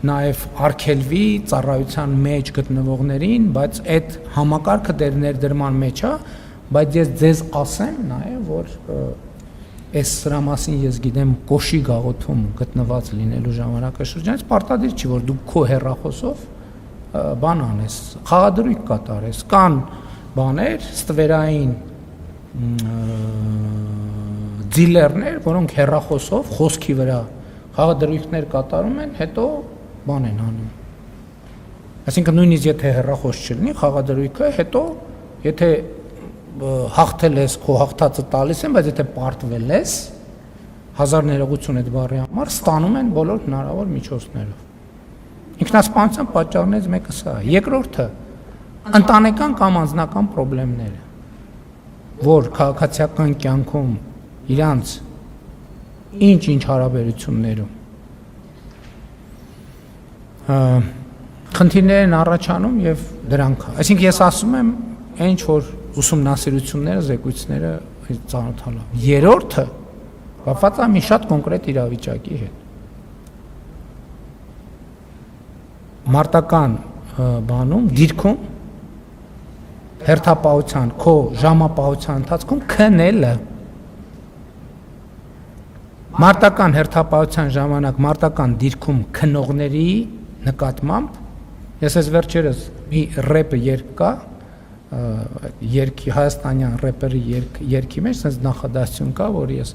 նաև արգելվի ծառայության մեջ գտնվողներին, բայց այդ համակարգը դեր ներդրման մեջ է, բայց ես ձեզ ասեմ նաև, որ այս սրա մասին ես գիտեմ Կոշի գաղութում գտնված լինելու ժամանակաշրջանից պարտադիր չի, որ դու քո հեռախոսով բան անես, խաղադրույք կատարես, կան բաներ, ստվերային դիլերներ, որոնք հեռախոսով խոսքի վրա խաղադրույքներ կատարում են, հետո բան են անում։ Այսինքն նույնիսկ եթե հեռախոս չլինի, խաղադրույքը հետո եթե հաղթել ես, քո հաղթածը տալիս են, բայց եթե պարտվել ես, հազար ներողություն այդ բառի համար, ստանում են բոլոր հնարավոր միջոցներով։ Ինքնասպանության պատճառներից մեկը սա է։ Երկրորդը ընտանեկան կամ անձնական խնդիրները, որ քաղաքացիական կյանքում իրանց ինչ հարաբերություններում խնդիրներ են առաջանում եւ դրանք, այսինքն ես ասում եմ, ինչ որ ուսումնասիրությունները, զեկույցները ծանոթալով։ Երրորդը կապված է մի շատ կոնկրետ իրավիճակի հետ։ Մարտական բանում, դիրքում հերթապահության, քո ժամապահության ընթացքում քնելը մարտական հերթապահության ժամանակ մարտական դիրքում քնողների նկատմամբ ես այս վերջերս մի ռեպը երգ կա երկի հայաստանյան ռեպերի երկի մեջ sense նախադասություն կա, որ ես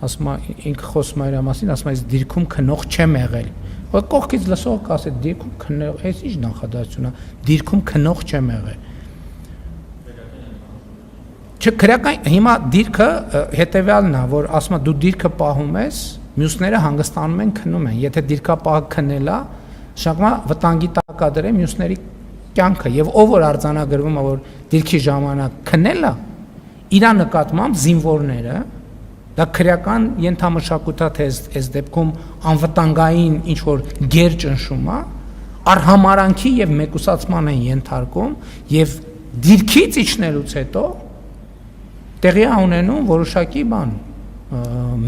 ասում եմ ինքը խոսում է իր մասին, ասում եմ ես դիրքում քնող չեմ եղել։ Որ կողքից լսող կասի դիրքում քնող, այս ինչ նախադասություն է, դիրքում քնող չեմ եղել։ Չքրական հիմա դիրքը հետեւյալն է, որ ասում է դու դիրքը պահում ես, մյուսները հանգստանում են քնում են։ Եթե դիրքապահը քնել է, շակմա վտանգի տակ է դրել մյուսների կյանքը եւ ով որ արձանագրվում է որ դիրքի ժամանակ քնել է, իր նկատմամբ զինվորները դա քրեական ենթամշակույթա թե այս դեպքում անվտանգային ինչ որ գեր ճնշում է, արհամարանքի եւ մեկուսացման են ենթարկում եւ դիրքից իջնելուց հետո տեղի է ունենում որոշակի բան,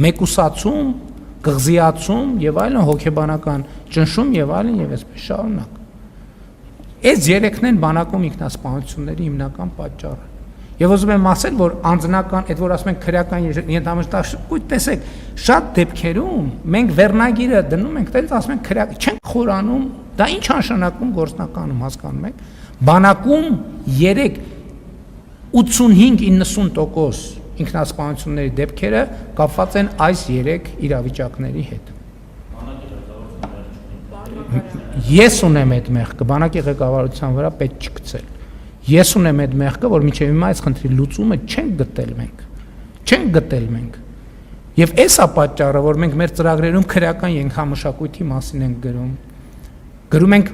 մեկուսացում, կղզիացում եւ այլն, հոգեբանական ճնշում եւ այլն եւ այսպես շարունակ։ Այս երեքն են բանակում ինքնասպանությունների հիմնական պատճառը։ Եվ ուզում եմ ասել, որ անձնական, այդ որ ասում են քրեական ենթամշտակույց, տեսեք, շատ դեպքերում մենք վերնագիրը դնում ենք, տենց ասում ենք քրեական, չենք խորանում, դա ինչ նշանակում գործնականում հասկանում եք։ Բանակում 85-90% ինքնասպանությունների դեպքերը կապված են այս 3 իրավիճակների հետ։ Ես ունեմ այդ մեղքը, բանակի ղեկավարության վրա պետք չգցել։ Ես ունեմ այդ մեղքը, որ մինչև հիմա այս խնդրի լուծումը չենք գտել մենք։ Եվ այս է պատճառը, որ մենք մեր ծրագրերում քրեական ենթամշակույթի մասին ենք գրում։ Գրում ենք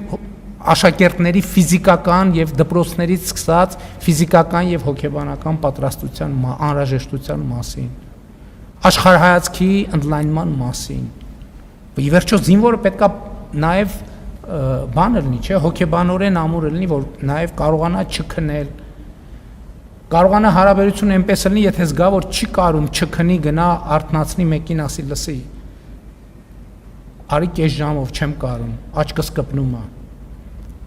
աշակերտների ֆիզիկական եւ դպրոցներից սկսած ֆիզիկական եւ հոգեբանական պատրաստության անհրաժեշտության մասին, աշխարհայացքի ընդլայնման մասին։ Ի վերջո զինվորը պետքա նաեւ բան լինի, չէ, հոգեբանորեն ամուր լինի, որ նաեւ կարողանա չքնել, կարողանա հարաբերությունը այնպես լինի, եթե զգա, որ չի կարում չքնի, գնա արթնացնի մեկին, ասի լսի, արի կես ժամով չեմ կարում, աչքս կպնում է։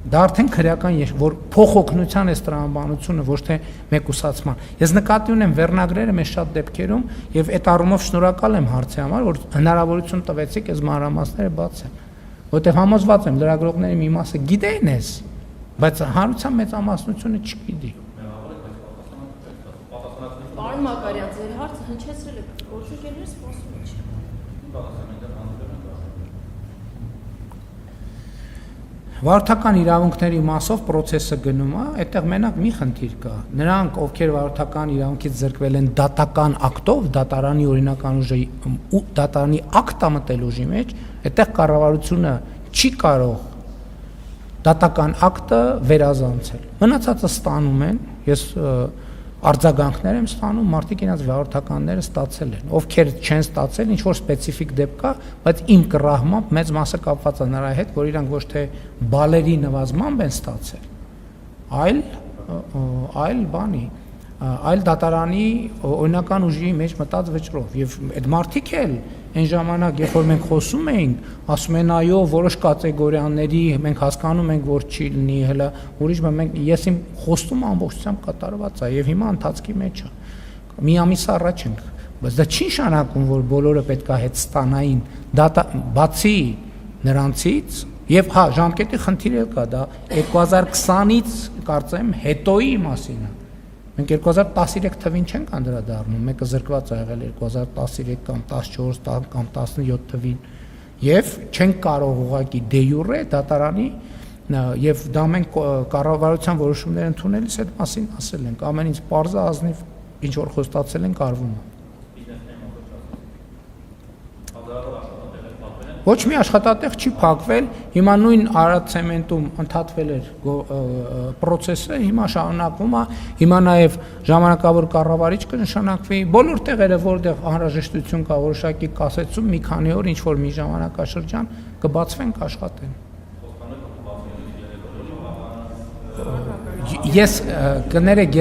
Դա արդեն քրեական որ փոխօգնության է տրամաբանությունը, ոչ թե մեկուսացման։ Ես նկատի ունեմ վերնագրերը մեծ շատ դեպքերում եւ այդ առումով շնորհակալ եմ հարցի համար, որ հնարավորություն տվեցիք այս մանրամասները բացեմ, որտեղ համոզված եմ լրագրողների մի մասը գիտեն ես, բայց հանրության մեծամասնությունը չգիտի։ Պարոն Մակարյան, ձեր հարցը հնչեցրել եք, գործընկերները սպասում են։ Վարորդական իրավունքների մասով process-ը գնում է, այդտեղ մենակ մի խնդիր կա։ Նրանք, ովքեր վարորդական իրավունքից զրկվել են դատական ակտով, դատարանի օրինական ուժի ու դատարանի ակտը մտել ուժի մեջ, այդտեղ կառավարությունը չի կարող դատական ակտը վերազանցել։ Մնացածը ստանում են, ես արձագանքներ եմ ստանում, մարդիկ իրենց վարորդականները ստացել են, ովքեր չեն ստացել, ինչ որ սպეციფიկ դեպք կա, բայց իմ կռահմամբ մեծ մասը կապված է նրա հետ, որ իրանք ոչ թե բալերի նվազմամբ են ստացել, այլ բանի, այլ դատարանի օրինական ուժի մեջ մտած վճռով, եւ այդ մարդիկ էլ այն ժամանակ, երբ որ մենք խոսում էինք, ասում են այո, որոշ կատեգորիաների մենք հասկանում ենք, որ չի լինի, հələ ուրիշ մենք ես իմ խոստումը ամբողջությամբ կատարված է եւ հիմա ընթացքի մեջ է։ Մի ամիս առաջ ենք, բայց դա չի նշանակում, որ բոլորը պետքա հետ ստանային, բացի նրանցից եւ հա, ժամկետի խնդիր էլ կա, դա 2020-ից կարծեմ հետոյի մասին է։ Մենք 2013 թվին չենք անդրադառնում, մեկը զրկված է եղել 2013 կամ 14 կամ 17 թվին եւ չենք կարող ուղղակի դե յուրե դատարանի եւ դա մենք կառավարության որոշումներ ընդունելիս այդ մասին ասել ենք, ամեն ինչ պարզ է, ազնիվ ինչ որ խոստացել ենք արվում է։ Ոչ մի աշխատատեղ չի փակվել, հիմա նույն Արադ ցեմենտում ընդհատվել էր process-ը, հիմա շարունակվում է, հիմա նաև ժամանակավոր կառավարիչ կնշանակվի, բոլոր տեղերը, որտեղ անհրաժեշտություն կա որոշակի կասեցում, մի քանի օր ինչ որ մի ժամանակաշրջան կբացվեն, կաշխատեն։ Ես կներեք,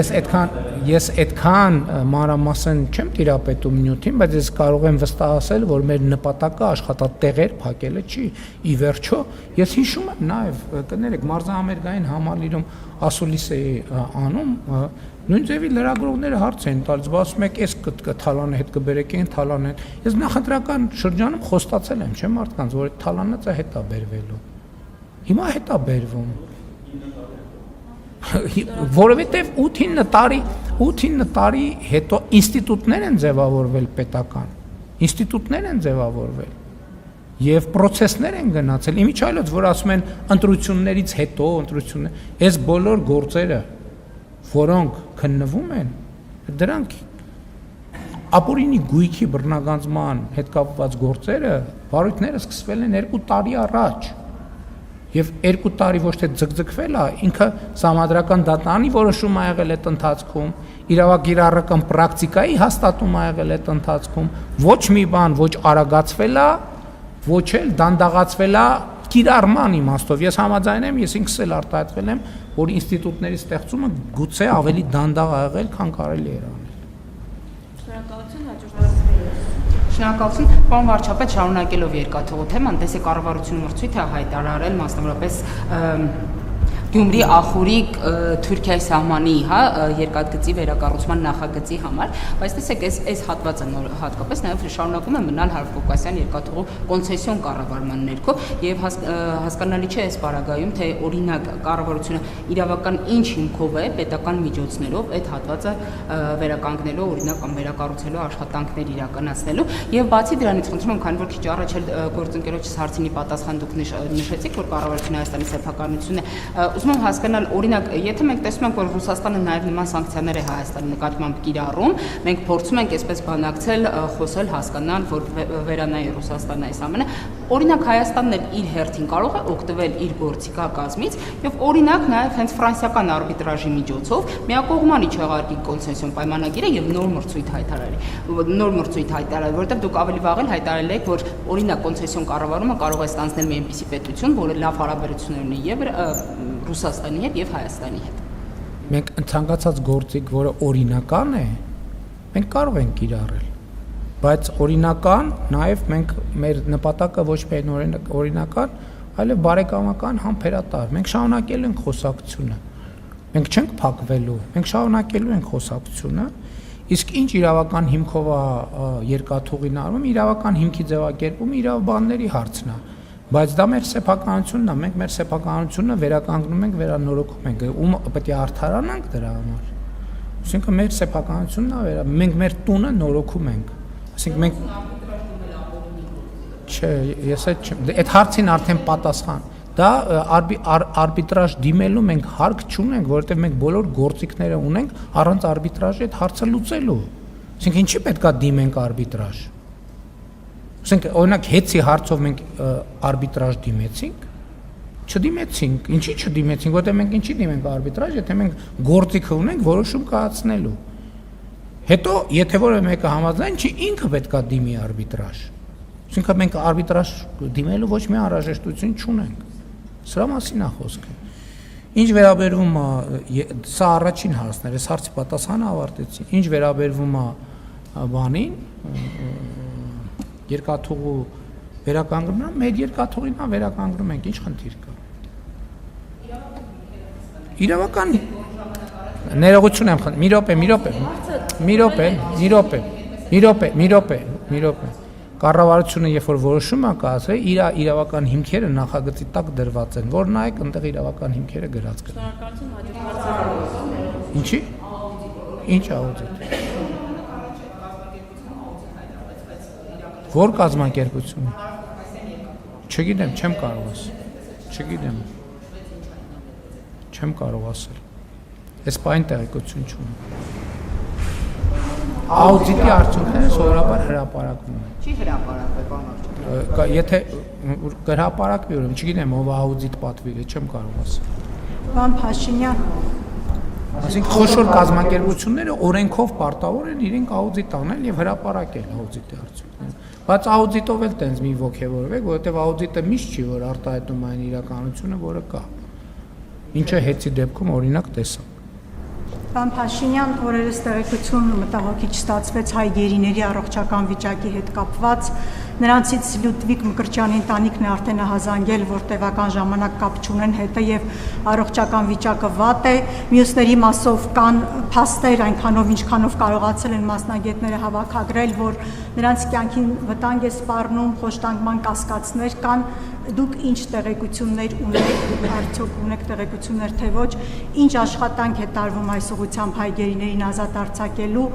ես այդքան մանրամասն չեմ տիրապետում նյութին, բայց ես կարող եմ վստահել, որ մեր նպատակը աշխատատեղեր փակելը չի։ Ի վերջո, ես հիշում եմ նաև, կներեք, մարզահամերգային համալիրում ասուլիս էի անում, նույն ձևի լրագրողները հարց են տալիս, ասում եք, էս թալանը հետ կբերեք, այն թալան են։ Ես նախընտրական շրջանում խոստացել եմ, չէ՞ մարդկանց, որ այդ թալանածը հետ է բերվելու։ Հիմա հետ է բերվում։ Որովհետև 8-9 տարի հետո ինստիտուտներ են ձևավորվել պետական, ինստիտուտներ են ձևավորվել եւ process-ներ են գնացել, իմիջիայլոց, որ ասում են ընտրություններից հետո, այս բոլոր գործերը, որոնք քննվում են, դրանք ապօրինի գույքի բռնագանձման հետ կապված գործերը, վարույթները սկսվել են 2 տարի առաջ։ Եվ 2 տարի ոչ թե ձգձգվել է, ինքը համադրական դատարանի որոշում ա եղել այդ ընթացքում, իրավագիրառական պրակտիկայի հաստատում ա եղել այդ ընթացքում, ոչ մի բան ոչ արագացվել է, ոչ էլ դանդաղացվել է կիրառման իմաստով։ Ես համաձայն եմ, ես ինքս էլ արտահայտվել եմ, որ ինստիտուտների ստեղծումը գուցե ավելի դանդաղ ա եղել, քան կարելի էր անել։ Շնորհակալություն, հաջորդ Շնորհակալություն, պարոն վարչապետ, շարունակելով երկաթուղու թեման, տեսեք կառավարությունը մրցույթ է հայտարարել մասնավորապես Գյումրի Ախուրիկ Թուրքիայի սահմանի, հա, երկաթգծի վերակառուցման նախագծի համար, բայց տեսեք, այս հատվածը հատկապես նաև շարունակում է մնալ Հարավկովկասյան երկաթուղու կոնցեսիոն կառավարման ներքո եւ հասկանալի չէ այս պարագայում, թե օրինակ կառավարությունը իրավական ինչ հիմքով է պետական միջոցներով այդ հատվածը վերականգնելու, օրինակ կամ վերակառուցելու աշխատանքներ իրականացնելու եւ բացի դրանից խնդրում եմ, քանի որ քիչ առաջ էլ գործընկերոջս հարցինի պատասխան դուք նշեցիք, որ կառավարությունը Հայաստանի սեփականությունն է, ուզում եմ հասկանալ, օրինակ, եթե մենք տեսնում ենք, որ Ռուսաստանը նաև նման սանկցիաներ է Հայաստանի նկատմամբ կիրառում, մենք փորձում ենք այսպես բանակցել, խոսել, հասկանալ, որ վերանայի Ռուսաստանը այս ամենը, օրինակ Հայաստանն էլ իր հերթին կարող է օգտվել իր գործիքակազմից եւ օրինակ նաև հենց ֆրանսիական արբիտրաժի միջոցով միակողմանի չեղարկի կոնցեսիոն պայմանագիրը եւ նոր մրցույթ հայտարարի, որովհետեւ դուք ավելի վաղ էլ հայտարարել եք, որ օրինակ կոնցեսիոն կառավարումը կարող է ստանձնել մի այնպիսի պետություն, որը լավ հարաբերություններ ունի եւ Ռուսաստանի հետ եւ Հայաստանի հետ։ Մենք ցանկացած գործիք, որը օրինական է, մենք կարող ենք կիրառել, բայց օրինական նաև մենք մեր նպատակը ոչ միայն օրինական, այլև բարեկամական համբերատար։ Մենք շարունակելու ենք խոսակցությունը։ Մենք չենք փակվելու, մենք շարունակելու ենք խոսակցությունը։ Իսկ ինչ իրավական հիմքով է երկաթուղին արվում, իրավական հիմքի ձևակերպումը իրավաբանների հարցն է։ Բայց դա մեր սեփականությունն է, մենք մեր սեփականությունը վերականգնում ենք, վերանորոգում ենք, ում պետք է արդարանանք դրա համար։ Այսինքն մեր սեփականությունն է, մենք մեր տունը նորոգում ենք։ Այսինքն մենք չէ, ես այդ հարցին արդեն պատասխան։ Դա արբիտրաժ դիմելու մենք հարկ չունենք, որովհետև մենք բոլոր գործիքները ունենք առանց արբիտրաժի այդ հարցը լուծելու։ Այսինքն ինչի պետք է դիմենք արբիտրաժ։ Ասենք օրինակ հեծի հարցով մենք արբիտրաժ դիմեցինք, չդիմեցինք, ինչի չդիմեցինք, որտեղ մենք ինչի դիմենք արբիտրաժ, եթե մենք գործիքը ունենք որոշում կայացնելու։ Հետո եթե որևէ մեկը համաձայն չի, ինքը պետք է դիմի արբիտրաժ։ Այսինքն մենք արբիտրաժ դիմելու ոչ մի անհրաժեշտություն չունենք։ Սրա մասին է խոսքը։ Ինչ վերաբերվում է սա առաջին հարցն էր, այս հարցի պատասխանը ավարտեցի։ Ինչ վերաբերվում է բանին, երկաթուղու վերականգնումը, մեր երկաթուղին է վերականգնում ենք, ինչ խնդիր կա։ Իրավական ներողություն եմ խնդրում, մի րոպե։ Կառավարությունը երբ որ որոշում է կայացրել, իր իրավական հիմքերը նախագծի տակ դրված են, որ նայեք այնտեղ իրավական հիմքերը գրած կան։ Ինչի՞։ Ինչ աուդիտ։ Որ կազմակերպություն։ Չգիտեմ, չեմ կարող ասել։ Չեմ կարող ասել։ Այս բան տեղեկություն չունեմ։ Աուդիտի արդյունքները սովորաբար հրապարակվում են։ Չի հրապարակվել, բան Եթե հրապարակվի, ուրեմն չգիտեմ, ով աուդիտ պատվիր է, չեմ կարող ասել։ Պարոն Փաշինյան, Այսինքն խոշոր կազմակերպությունները օրենքով պարտավոր են իրենք աուդիտ անել եւ հրապարակել աուդիտի արդյունքները։ Բայց աուդիտով էլ տենց մի ոգևորվեք, որովհետեւ աուդիտը միշտ չի, որ արտահայտում այն իրականությունը, որը կա։ Ինչը հեծի դեպքում օրինակ տեսա։ Պարոն Փաշինյան, օրերս տեղեկություն մտահոգիչ ստացվեց հայ գերիների առողջական վիճակի հետ կապված։ Նրանցից Լյուդվիգ Մկրտչյանի ընտանիքն է արդեն հազանգել, որ տևական ժամանակ կապ չունեն հետը եւ առողջական վիճակը վատ է։ Մյուսների մասով կան փաստեր, այնքանով ինչքանով կարողացել են մասնագետները հավաքագրել, որ նրանց կյանքին վտանգ է սպառնում, խոշտանգման կասկածներ կան։ Դուք ինչ տեղեկություններ ունեք, արդյոք ունեք տեղեկություններ թե ոչ, ինչ աշխատանք է տարվում այս ուղղությամբ հայ գերիներին ազատ արձակելու։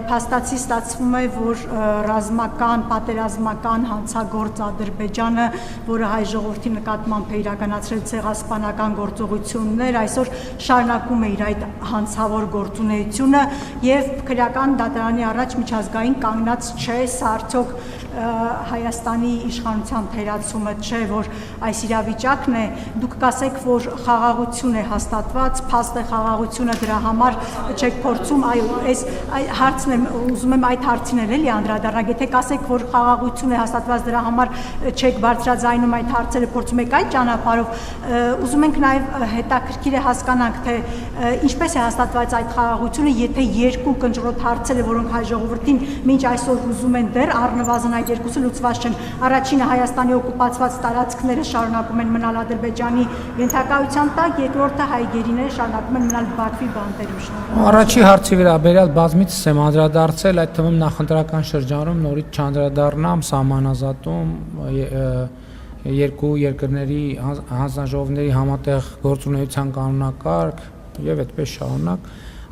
Փաստացի ստացվում է, որ ռազմական, պատերազմական հանցագործ Ադրբեջանը, որը հայ ժողովրդի նկատմամբ է իրականացրել ցեղասպանական գործողություններ, այսօր շարունակում է իր այդ հանցավոր գործունեությունը եւ քրեական դատարանի առաջ միջազգային կանգնած չէ, սա արդյոք Հայաստանի իշխանության թերացումը չէ, որ այս իրավիճակն է, դուք կասեք, որ խաղաղություն է հաստատված, փաստ է խաղաղությունը, դրա համար չեք փորձում, այո, այս հարցն եմ, ուզում եմ այդ հարցին էլ էլի անդրադառնալ, եթե կասեք, որ խաղաղություն է հաստատված, դրա համար չեք բարձրաձայնում այդ հարցերը, փորձում եք այդ ճանապարհով, ուզում ենք նաև հետաքրքիր է հասկանանք, թե ինչպես է հաստատված այդ խաղաղությունը, եթե երկու կնճռոտ հարցերը, որոնք հայ ժողովրդին մինչ այսօր հուզում են դեռ առնվազն այդ այդ երկուսը լուծված չեն։ Առաջինը Հայաստանի օկուպացված տարածքները շարունակում են մնալ Ադրբեջանի ենթակայության տակ, երկրորդը հայ գերիները շարունակում են մնալ Բաքվի բանտերում։ Շնորհակալ։ Առաջի հարցի վերաբերյալ բազմիցս եմ անդրադարձել, այդ թվում նախընտրական շրջանում նորից չանդրադառնամ սահմանազատում երկու երկրների հանձնաժողովների համատեղ գործունեության կանոնակարգ եւ այդպես շարունակ։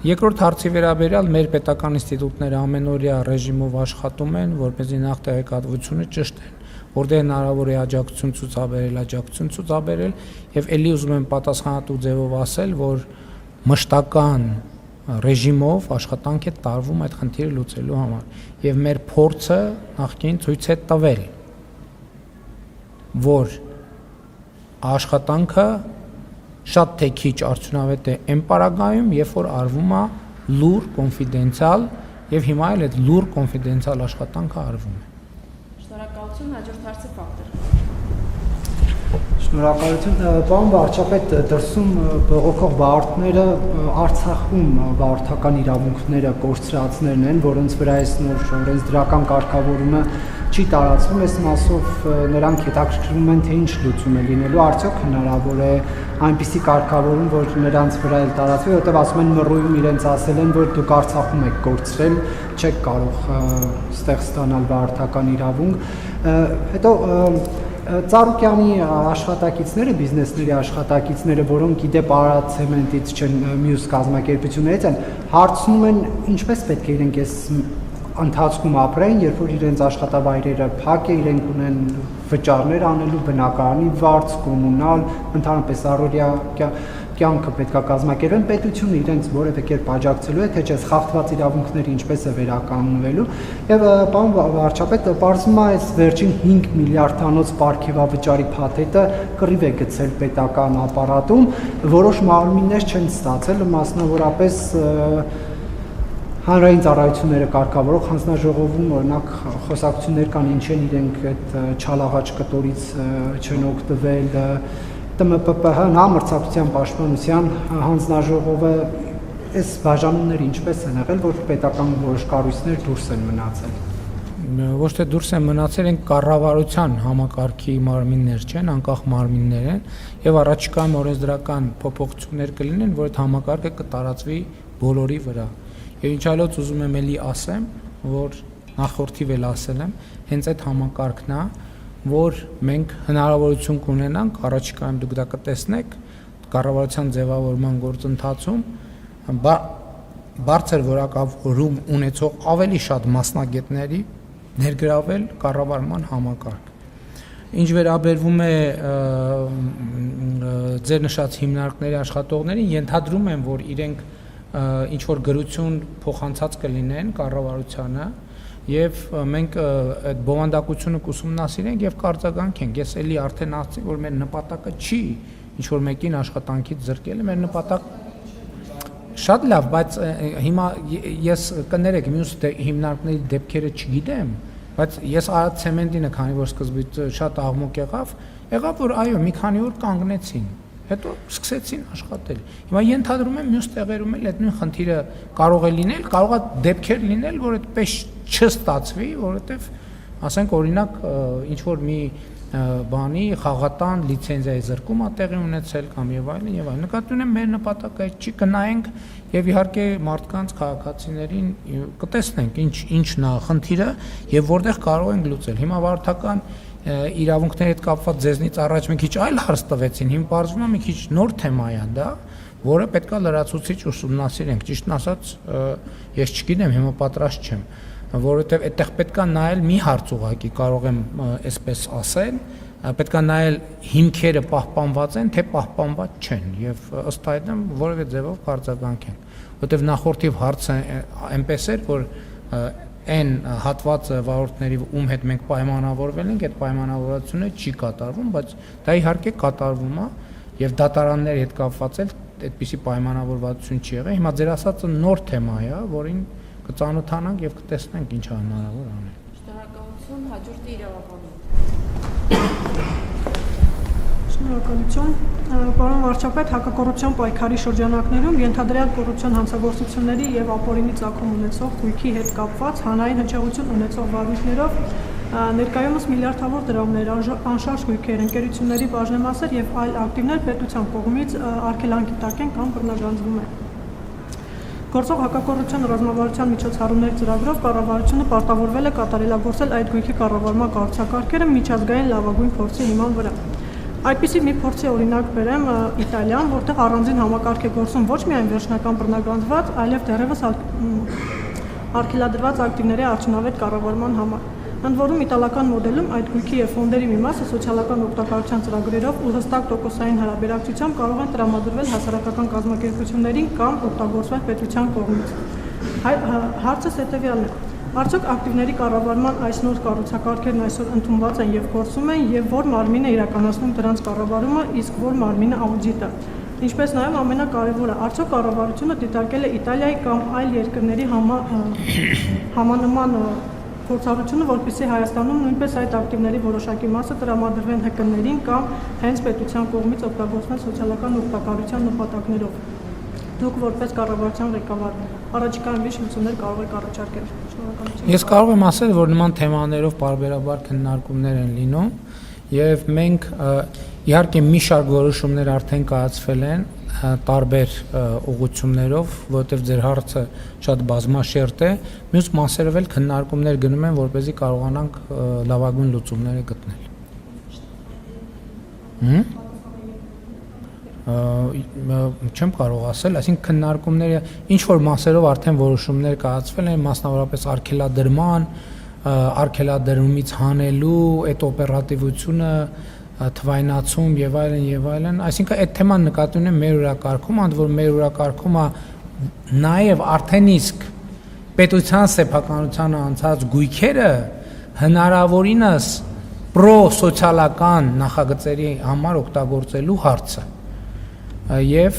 Երկրորդ հարցի վերաբերյալ մեր պետական ինստիտուտները ամենօրյա ռեժիմով աշխատում են, որպեսզի նախ տեղեկատվությունը ճշտեն, որտեղ հնարավոր է աջակցություն ցուցաբերել եւ ելի ուզում եմ պատասխանատու ձևով ասել, որ մշտական ռեժիմով աշխատանք է տարվում այդ խնդիրը լուծելու համար եւ մեր փորձը նախկին ցույց է տվել, որ աշխատանքը շատ թե քիչ արդյունավետ է այն պարագայում, երբ որ արվում է լուր կոնֆիդենցիալ եւ հիմա էլ այդ լուր կոնֆիդենցիալ աշխատանքը արվում է։ Շնորհակալություն, հաջորդ հարցը Ֆակտոր։ Շնորհակալություն, պարոն վարչապետ, դրսում բողոքող բարդները Արցախում բարդական իրավունքները կորցրածներն են, որոնց վրա այս նոր օրենսդրական կարգավորումը չի տարածվում, այս մասով նրանք հետաքրքրվում են, թե ինչ լուծում է լինելու, արդյոք հնարավոր է այնպիսի կարգավորում, որ նրանց վրա էլ տարածվի, որտեղ ասում են մռոյում իրենց ասել են, որ դուք Արցախում եք կորցրել, չեք կարող ստեղ ստանալ բարդական իրավունք, հետո Ծառուկյանի աշխատակիցները, բիզնեսների աշխատակիցները, որոնք իդեպ Արարատցեմենտից չեն, մյուս կազմակերպություններից են, հարցնում են ինչպես պետք է իրենք այս ընթացքում ապրեն, երբ որ իրենց աշխատավայրերը փակ է, իրենք ունեն վճարներ անելու, բնակարանի վարձ, կոմունալ, ընդհանրապես առօրյա կյանքը պետք է կազմակերպեն, պետությունը իրենց որևէ կերպ աջակցելու է, թե չէ խախտված իրավունքները ինչպես է վերականգնվելու։ Եվ պարոն վարչապետ, պարզվում է այս վերջին 5 միլիարդանոց պարգևավճարի փաթեթը կռիվ է գցել պետական ապարատում, որոշ մարմիններ չեն ստացել, մասնավորապես հանրային ծառայությունները կարգավորող հանձնաժողովում օրինակ խոսակցություններ կան, ինչ են իրենք այդ չալաղաչ կտորից չեն օգտվել, ՏՄՊՊՀ-ն, Համարձակության պաշտպանության հանձնաժողովը այս բաժանումները ինչպես են եղել, որ պետական որոշ կառույցներ դուրս են մնացել։ Ոչ թե դուրս են մնացել, են կառավարության համակարգի մարմիններ չեն, անկախ մարմիններ են եւ առաջիկայում օրենսդրական փոփոխություններ կլինեն, որ այդ համակարգը կտարածվի բոլորի վրա։ Եվ ինչ այլոց ուզում եմ էլի ասեմ, որ նախորդիվ էլ ասել եմ, հենց այդ համակարգն է, որ մենք հնարավորություն կունենանք, առաջիկայում դուք դա կտեսնեք, կառավարության ձևավորման գործընթացում բարձր որակավորում ունեցող ավելի շատ մասնագետների ներգրավել կառավարման համակարգ։ Ինչ վերաբերվում է ձեր նշած հիմնարկների աշխատողներին, ենթադրում եմ, որ իրենք ինչ որ գրություն փոխանցած կլինեն կառավարությանը եւ մենք այդ բովանդակությունը կուսումնասիրենք եւ կարձագանքենք։ Ես էլի արդեն ասացի, որ մեր նպատակը չի ինչ որ մեկին աշխատանքից զրկելը, մեր նպատակ շատ լավ, բայց հիմա ես կներեք մյուս հիմնարկների դեպքերը չգիտեմ, բայց ես Արարատցեմենտինը, քանի որ սկզբից շատ աղմուկ եղավ, որ այո, մի քանի օր կանգնեցին, հետո սկսեցին աշխատել։ Հիմա ենթադրում եմ մյուս տեղերում էլ այդ նույն խնդիրը կարող է լինել, կարող է դեպքեր լինել, որ այդպես չստացվի, որովհետև ասենք օրինակ ինչ որ մի բանի խաղատան լիցենզիայի զրկում է տեղի ունեցել կամ եւ այլն եւ այլն։ Նկատի ունեմ մեր նպատակը չի կնայենք եւ իհարկե մարդկանց քաղաքացիներին կտեսնենք ինչն է խնդիրը եւ որտեղ կարող ենք լուծել։ Հիմա վարդական իրավունքների հետ կապված ձեզնից առաջ մի քիչ այլ հարց տվեցին, հիմա բարձվում է մի քիչ նոր թեմա է դա, որը պետքա լրացուցիչ ուսումնասիրենք։ Ճիշտն ասած, ես չգիտեմ, հիմա պատրաստ չեմ, որովհետև այդտեղ պետքա նայել մի հարց ուղղակի, կարող եմ այսպես ասել, պետքա նայել հիմքերը պահպանված են, թե պահպանված չեն եւ ըստ այդմ որևէ ձևով կարձագանքենք, որովհետև նախորդիվ հարցը այնպես էր, որ այն հատվածը վարորդների ում հետ մենք պայմանավորվել ենք, այդ պայմանավորվածությունը չի կատարվում, բայց դա իհարկե կատարվում է եւ դատարանների հետ կապված էլ այդպիսի պայմանավորվածություն չի եղել։ Հիմա ձեր ասածը նոր թեմա է, որին կծանոթանանք եւ կտեսնենք ինչ է հնարավոր անել։ Շնորհակալություն, հաջորդը իրավաբանություն։ Շնորհակալություն։ Պարոն վարչապետ, հակակոռուպցիոն պայքարի շրջանակներում ենթադրյալ կոռուպցիոն հանցագործությունների եւ ապօրինի ծագում ունեցող գույքի հետ կապված հանրային հնչեղություն ունեցող վարույթներով Ներկայումս միլիարդավոր դրամներ, անշարժ գույքեր, ընկերությունների բաժնեմասեր եւ այլ ակտիվներ պետության կողմից արգելանքի տակ են կամ բռնագանձվում են։ Գործող հակակոռուպցիոն ռազմավարության միջոցառումների ծրագրով կառավարությունը պարտավորվել է կատարելագործել այդ գույքի կառավարման կառուցակարգերը միջազգային լավագույն փորձի հիման վրա։ Այդպիսի մի փորձի օրինակ բերեմ Իտալիան, որտեղ առանձին համակարգ է գործում ոչ միայն վերջնական բռնագանձված, այլև դեռևս արգելադրված ակտիվների արդյունավետ կառավարման համար։ Ընդ որում իտալական մոդելում այդ գույքի եւ ֆոնդերի մի մասը սոցիալական օգտակարության ծրագրերով ու հստակ տոկոսային հարաբերակցությամբ կարող են տրամադրվել հասարակական կազմակերպություններին կամ օգտագործվել պետության կողմից։ Հարցը հետեւյալն է. Արդյոք ակտիվների կառավարման այս նոր կառուցակարգերն այսօր ընդունված են եւ գործում են եւ որ մարմինը իրականացնում դրանց կառավարումը, իսկ որ մարմինը աուդիտը։ Ինչպես նաեւ ամենակարևորը, արդյոք կառավարությունը դիտարկել է Իտալիայի կամ այլ երկրների համանման փորձառությունը, որպեսզի Հայաստանում նույնպես այդ ակտիվների որոշակի մասը տրամադրվեն ՀԿ-ներին կամ հենց պետության կողմից օգտագործվեն սոցիալական օգտակարության նպատակներով։ Դուք որպես կառավարության ղեկավար առաջիկայում ինչ լուծումներ կարող եք առաջարկել։ Շնորհակալություն։ Ես կարող եմ ասել, որ նման թեմաներով պարբերաբար քննարկումներ են լինում եւ մենք իհարկե մի շարք որոշումներ արդեն կայացվել են տարբեր ուղղություններով, որովհետեւ ձեր հարցը շատ բազմաշերտ է, մյուս մասերով էլ քննարկումներ գնում են, որպեսզի կարողանանք լավագույն լուծումները գտնել։ Չեմ կարող ասել, այսինքն քննարկումները ինչ որ մասերով արդեն որոշումներ կայացվել են, մասնավորապես արգելադրման, արգելադրումից հանելու այդ օպերատիվությունը թվայնացում եւ այլն, այսինքն այդ թեման նկատի ունեմ մեր օրակարգում, ընդ որ մեր օրակարգումը նաեւ արդեն իսկ պետության սեփականությանը անցած գույքերը հնարավորինս պրո-սոցիալական նախագծերի համար օգտագործելու հարցը եւ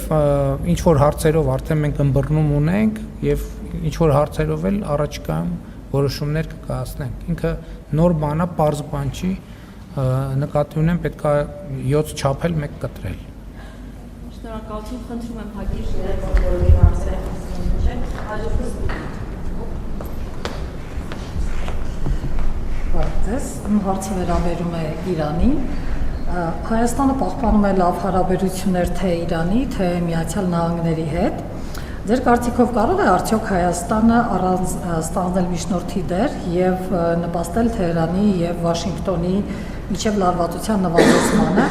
ինչ որ հարցերով արդեն մենք ըմբռնում ունենք եւ ինչ որ հարցերով էլ առաջիկայում որոշումներ կկայացնենք։ Ինքը նոր բան է, պարզ բան չի, նկատի ունեմ պետք է 7 չափել, 1 կտրել։ Շնորհակալություն, խնդրում եմ հակիր բոլորի հարցերը հասցնել, հաջորդած Բարդես, հարցը վերաբերում է Իրանին։ Հայաստանը պահպանում է լավ հարաբերություններ թե Իրանի, թե Միացյալ Նահանգների հետ։ Ձեր կարծիքով կարող է արդյոք Հայաստանը առանց ստանձնել միջնորդի դեր եւ նպաստել Թեհրանի եւ Վաշինգտոնի միջև լարվածության նվազեցմանը։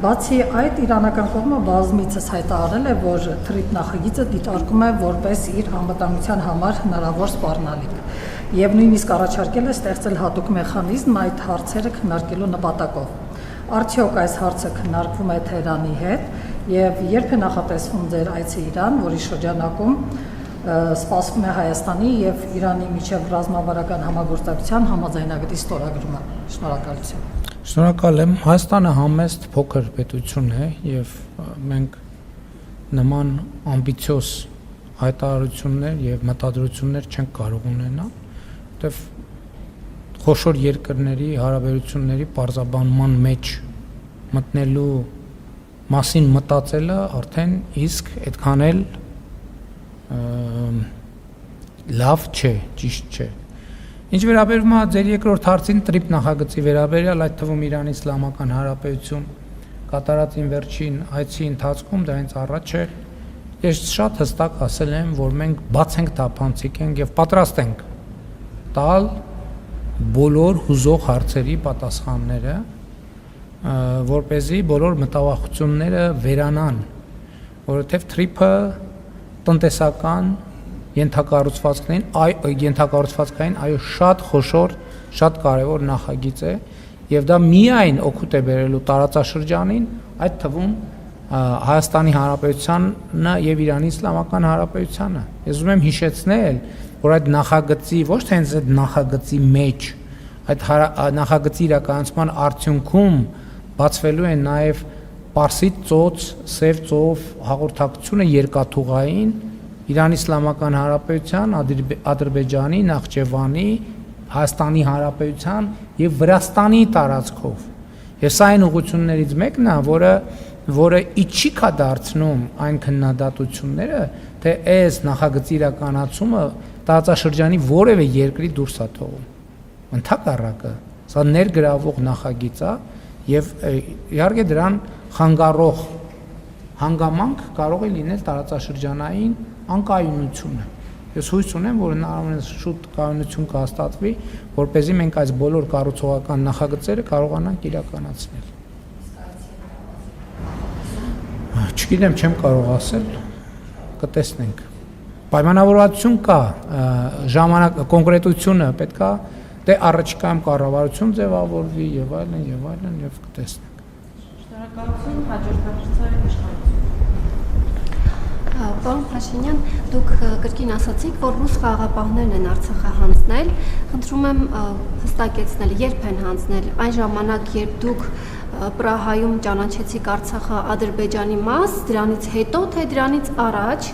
Բացի այդ, իրանական կողմը բազմիցս հայտարարել է, որ թրիփ նախագիծը դիտարկում է որպես իր անվտանգության համար հնարավոր սպառնալիք եւ նույնիսկ առաջարկել է ստեղծել հատուկ մեխանիզմ այդ հարցերը քննարկելու նպատակով։ Արդյոք այս հարցը քննարկվում է Թեհրանի հետ եւ երբ է նախատեսվում ձեր այցը Իրան, որի շրջանակում սպասվում է Հայաստանի եւ Իրանի միջև ռազմավարական համագործակցության համաձայնագրի ստորագրումը։ Շնորհակալություն։ Շնորհակալ եմ։ Հայաստանը համեստ փոքր պետություն է եւ մենք նման ամբիցիոզ հայտարարություններ եւ մտադրություններ չենք կարող ունենալ, որտեւ խոշոր երկրների հարաբերությունների պարզաբանման մեջ մտնելու մասին մտածելը արդեն իսկ այդքան էլ լավ չէ, ճիշտ չէ։ Ինչ վերաբերում է ձեր երկրորդ հարցին տրիփ նախագծի վերաբերյալ, այդ թվում Իրանի Իսլամական Հանրապետություն կատարած վերջին այցի ընթացքում դա հենց առաջ է, ես շատ հստակ ասել եմ, որ մենք բաց ենք թափանցիկ ենք եւ պատրաստ ենք տալ բոլոր հուզող հարցերի պատասխանները, որպեսզի բոլոր մտավախությունները վերանան, որովհետև թրիփը տնտեսական ենթակառուցվածքային այո շատ խոշոր, շատ կարևոր նախագիծ է եւ դա միայն օգուտ է բերելու տարածաշրջանին, այդ թվում Հայաստանի Հանրապետությանը եւ Իրանի Իսլամական Հանրապետությանը։ Ես ուզում եմ հիշեցնել, որ այդ նախագծի ոչ թե հենց այդ նախագծի մեջ, այդ նախագծի իրականացման արդյունքում բացվելու է նաեւ Պարսից ծոց, Սև ծով հաղորդակցությունը երկաթուղային Իրանի Իսլամական Հանրապետության, Ադրբեջանի, Նախճեվանի, Հայաստանի Հանրապետության եւ Վրաստանի տարածքով։ Եվ սա այն ուղղություններից մեկն է, որը իջիկ է դարձնում այն քննադատությունները, թե այս նախագծի իրականացումը տարածաշրջանի որևէ երկրի դուրս է թողում։ Ընդհակառակը, Սա ներգրավող նախագիծ է եւ իհարկե դրան խանգարող հանգամանք կարող է լինել տարածաշրջանային անկայունությունը։ Ես հույս ունեմ, որ հնարավորինս շուտ կայունություն կհաստատվի, որպեսզի մենք այս բոլոր կառուցողական նախագծերը կարողանանք իրականացնել։ Չգիտեմ, չեմ կարող ասել, կտեսնենք։ Պայմանավորվածություն կա, ժամանակ կոնկրետությունը պետքա դե առաջիկայում կառավարություն ձևավորվի եւ այլն եւ կտեսնենք։ Շնորհակալություն, հաջորդ հարցը իշխանություն։ Պարոն Փաշինյան, դուք կրկին ասացիք, որ ռուս խաղաղապահներն են Արցախը հանձնել։ Խնդրում եմ հստակեցնել, երբ են հանձնել, այն ժամանակ, երբ դուք Պրահայում ճանաչեցիք Արցախը Ադրբեջանի մաս, դրանից հետո, թե դրանից առաջ,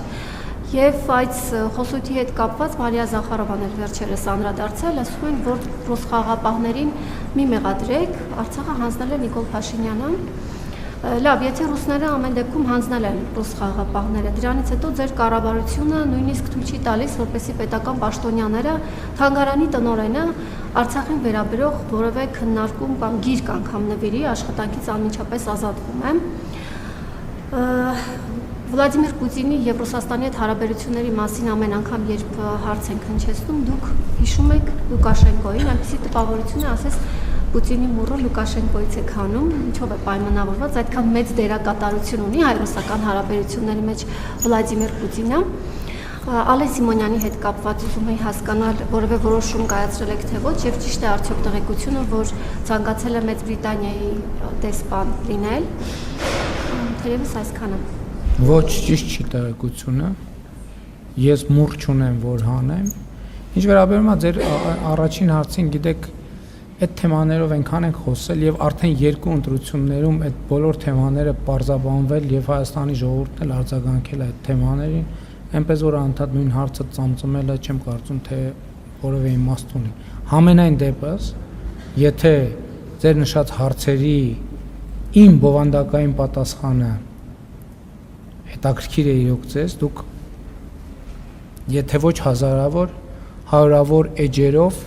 եւ այս խոսույթի հետ կապված Մարիա Զախարովան էլ վերջերս անդրադարձել, ասում են, որ ռուս խաղաղապահներին մի մեղադրեք, Արցախը հանձնել է Նիկոլ Փաշինյանը։ Լավ, եթե ռուսները ամեն դեպքում հանձնել են ռուս խաղաղապահները, դրանից հետո ձեր կառավարությունը նույնիսկ թույլ չի տալիս, որպեսզի պետական պաշտոնյաները թանգարանի տնօրենը Արցախին վերաբերող որևէ քննարկում կամ գիրք անգամ նվիրի, աշխատանքից անմիջապես ազատվում է։ Վլադիմիր Պուտինի եւ Ռուսաստանի հետ հարաբերությունների մասին ամեն անգամ, երբ հարց ենք հնչեցնում, դուք հիշում եք Լուկաշենկոին, այնպեսի տպավորություն է, ասես Պուտինի մուրը Լուկաշենկոից է քանում, ինչով է պայմանավորված, այդքան մեծ դերակատարություն ունի հայ-ռուսական հարաբերությունների մեջ Վլադիմիր Պուտինը։ Ալեն Սիմոնյանի հետ կապված ուզում էի հասկանալ, որևէ որոշում կայացրել եք թե ոչ, եւ ճիշտ է արդյոք տեղեկությունը, որ ցանկացել է Մեծ Բրիտանիայի դեսպան լինել։ Թերևս այսքանը։ Ոչ, ճիշտ չի տեղեկությունը։ Ես մուռ չունեմ, որ հանեմ։ Ինչ վերաբերում է ձեր առաջին հարցին, գիտեք, այդ թեմաներով այնքան ենք խոսել եւ արդեն երկու ընտրություններում այդ բոլոր թեմաները պարզաբանվել եւ Հայաստանի ժողովուրդն էլ արձագանքել այդ թեմաներին, այնպես որ անդադ նույն հարցը ծամծմելը չեմ կարծում թե որևէ իմաստ ունի։ Համենայն դեպս, եթե ձեր նշած հարցերի իմ բովանդակային պատասխանը հետաքրքիր է իրոք ձեզ, դուք եթե ոչ հազարավոր, հարյուրավոր էջերով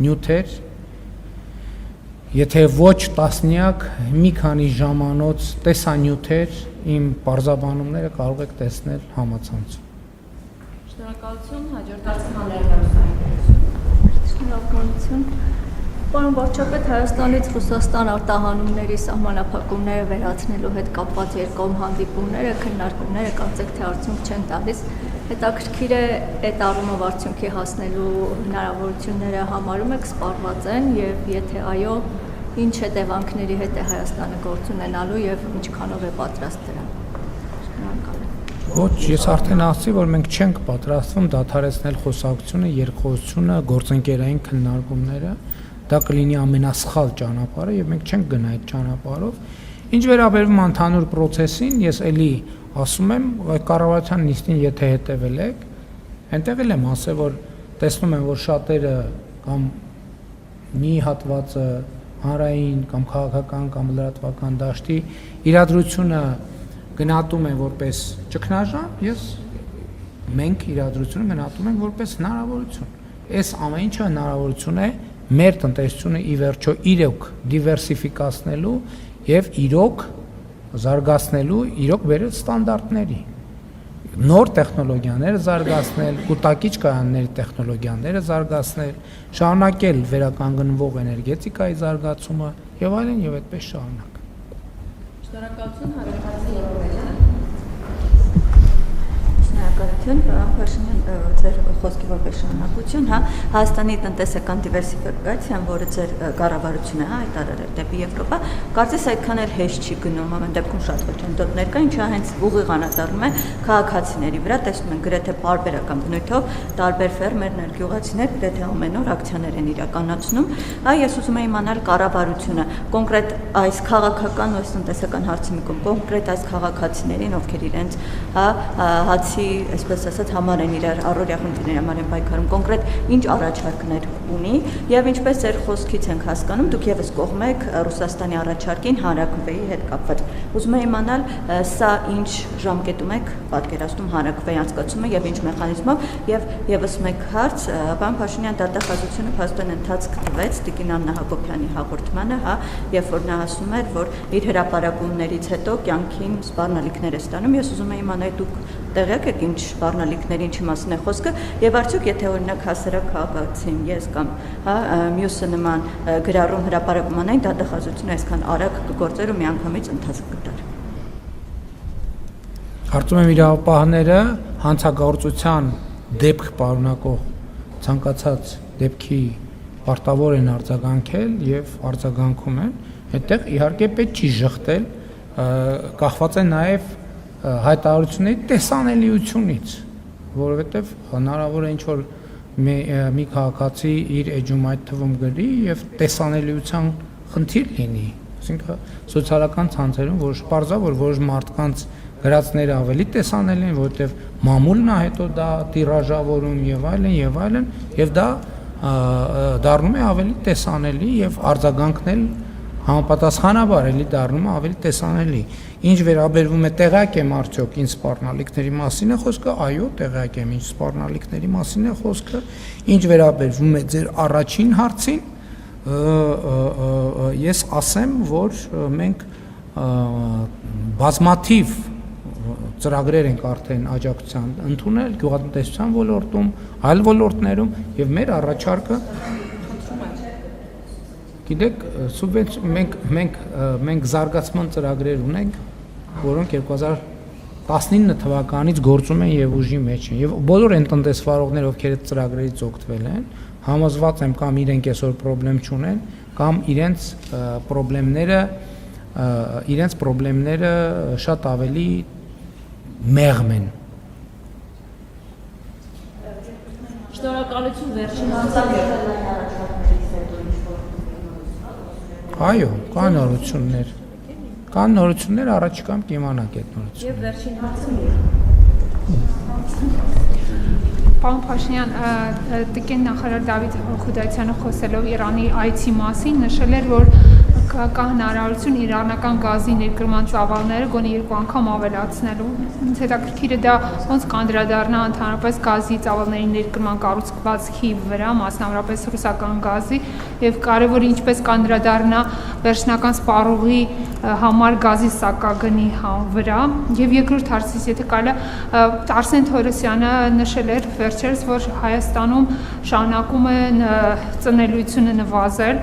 նյութեր, եթե ոչ տասնյակ, մի քանի ժամանոց տեսանյութեր իմ պարզաբանումները կարող եք տեսնել համացանցում։ Շնորհակալություն, հաջորդ հարցը Շնորհակալություն։ Պարոն վարչապետ, Հայաստանից Ռուսաստան արտահանումների սահմանափակումները վերացնելու հետ կապված երկկողմ հանդիպումները, քննարկումները կարծեք թե արդյունք չեն տալիս։ Հետաքրքիր է այդ առումով արդյունքի հասնելու հնարավորությունները համարում եք սպառված են եւ եթե այո, ինչ հետևանքների հետ է Հայաստանը գործ ունենալու եւ ինչքանով է պատրաստ դրան։ Ոչ, ես արդեն ասացի, որ մենք չենք պատրաստվում դադարեցնել խոսակցությունը, երկխոսությունը, գործընկերային քննարկումները, դա կլինի ամենասխալ ճանապարհը եւ մենք չենք գնա այդ ճանապարհով։ Ինչ վերաբերում ընդհանուր process-ին, ես էլի ասում եմ, կառավարության նիստին եթե հետևել եք, այնտեղ էլ եմ ասել, որ տեսնում եմ, որ շատերը կամ մի հատվածը հանրային կամ քաղաքական կամ լրատվական դաշտի իրադրությունը գնահատում են որպես ճգնաժամ, մենք իրադրությունը գնահատում ենք որպես հնարավորություն։ Այս ամեն ինչը հնարավորություն է մեր տնտեսությունը ի վերջո իրոք դիվերսիֆիկացնելու եւ իրոք զարգացնելու իրոք բերել ստանդարտների։ Նոր տեխնոլոգիաները զարգացնել, կուտակիչ կայանների տեխնոլոգիաները զարգացնել, շարունակել վերականգնվող էներգետիկայի զարգացումը եւ այլն եւ այդպես շարունակ։ Շնորհակալություն, Շնորհակալություն, պարոն Փաշինյան, ձեր խոսքի որպես շնորհակալություն, Հայաստանի տնտեսական դիվերսիֆիկացիան, որը ձեր կառավարությունը հայտարարել դեպի Եվրոպա, կարծես այդքան էլ հեշտ չի գնում, ամեն դեպքում շատ խոչընդոտներ կա, ինչը հենց ուղիղ անդրադառնում է քաղաքացիների վրա, տեսնում են գրեթե պարբերական բնույթով տարբեր ֆերմերներ, գյուղացիներ գրեթե ամեն օր ակցիաներ են իրականացնում։ Ես ուզում եմ իմանալ կառավարությունը կոնկրետ այս քաղաքական ու տնտեսական հարցի մի կողմ, կոնկրետ այս քաղաքացիներին, ովքեր իրենց հացի այսպես այսպես ասած համար են իրար առօրյա խնդիրների համար են պայքարում, կոնկրետ ինչ առաջարկներ ունի եւ ինչպես ձեր խոսքից ենք հասկանում, դուք եւս կողմ եք Ռուսաստանի առաջարկին հանրաքվեի հետ կապված։ Ուզում եմ իմանալ, սա ինչ ժամկետում եք պատկերացնում հանրաքվեի անցկացումը եւ ինչ մեխանիզմով եւ եւս մեկ հարց, պարոն Փաշինյան, դատախազությունը փաստորեն ընթացք տվեց Տիկին Աննա Հակոբյանի հաղորդմանը, հա, երբ որ նա ասում էր, որ իր հրապարակումներից հետո կյանքին սպառնալիքներ է ստանում։ Ես ուզում եմ իմանալ, դուք տեղյակ եք ինչ սպառնալիքների, ինչի մասին է խոսքը եւ արդյոք եթե օրինակ հասարակ քաղաքացին ես կամ հա մյուսը նման գրառում հրապարակմանային դատախազությունը այսքան արագ կգործեր ու միանգամից ընթացք կտար։ Կարծում եմ իրավապահները հանցագործության դեպք պարունակող ցանկացած դեպքի պարտավոր են արձագանքել եւ արձագանքում են, այդտեղ իհարկե պետք չի ժխտել, կախված է նաեւ հայտարարությունների տեսանելիությունից, որովհետեւ հնարավոր է ինչ որ մի քաղաքացի իր էջում այդ թվում գրի եւ տեսանելիության խնդիր լինի, այսինքն սոցիալական ցանցերում որոշ պարզա որ որոշ մարդկանց գրածները ավելի տեսանելի են, որովհետեւ մամուլն է հետո դա տիրաժավորում եւ այլն եւ դա դառնում է ավելի տեսանելի եւ արձագանքնել համապատասխանաբար էլի դառնում է ավելի տեսանելի։ Ինչ վերաբերվում է տեղյակ եմ արդյոք ինչ սպառնալիքների մասին է խոսքը, այո, տեղյակ եմ ինչ սպառնալիքների մասին է խոսքը։ Ինչ վերաբերվում է ձեր առաջին հարցին, ես ասեմ, որ մենք բազմաթիվ ծրագրեր ենք արդեն աջակցության ընդունել գյուղատնտեսության ոլորտում, այլ ոլորտներում եւ մեր առաջարկը գիտեք, մենք զարգացման ծրագրեր ունենք, որոնք 2019 թվականից գործում են եւ ուժի մեջ են եւ բոլոր այն տնտեսվարողները, ովքեր այդ ծրագրերից օգտվել են, համոզված եմ կամ իրենք այսօր խնդրեմ չունեն, կամ իրենց խնդիրները շատ ավելի մեղմ են։ Շնորհակալություն վերջին հարցը։ Այո, կան նորություններ։ Կան նորություններ, առաջիկայում կիմանաք այդ նորությունները։ Եվ վերջին հարցը։ Պարոն Փաշինյան, Տիկին նախարար Դավիթ Խուդայցյանը խոսելով Իրանի այցի մասին նշել էր, որ կա հնարավորություն իրանական գազի ներկրման ծավալները գոնե 2 անգամ ավելացնելու։ Ինձ հետաքրքիր է դա ոնց կանդրադառնա ընդհանրապես գազի ծավալների ներկրման կառուցվածքի վրա, մասնավորապես ռուսական գազի, եւ կարեւորը ինչպես կանդրադառնա վերջնական սպառողի համար գազի սակագնի վրա։ Եվ երկրորդ հարցից, եթե կարելի է, Արսեն Թորոսյանը նշել էր վերջերս, որ Հայաստանում շարունակում է ծնելիությունը նվազել։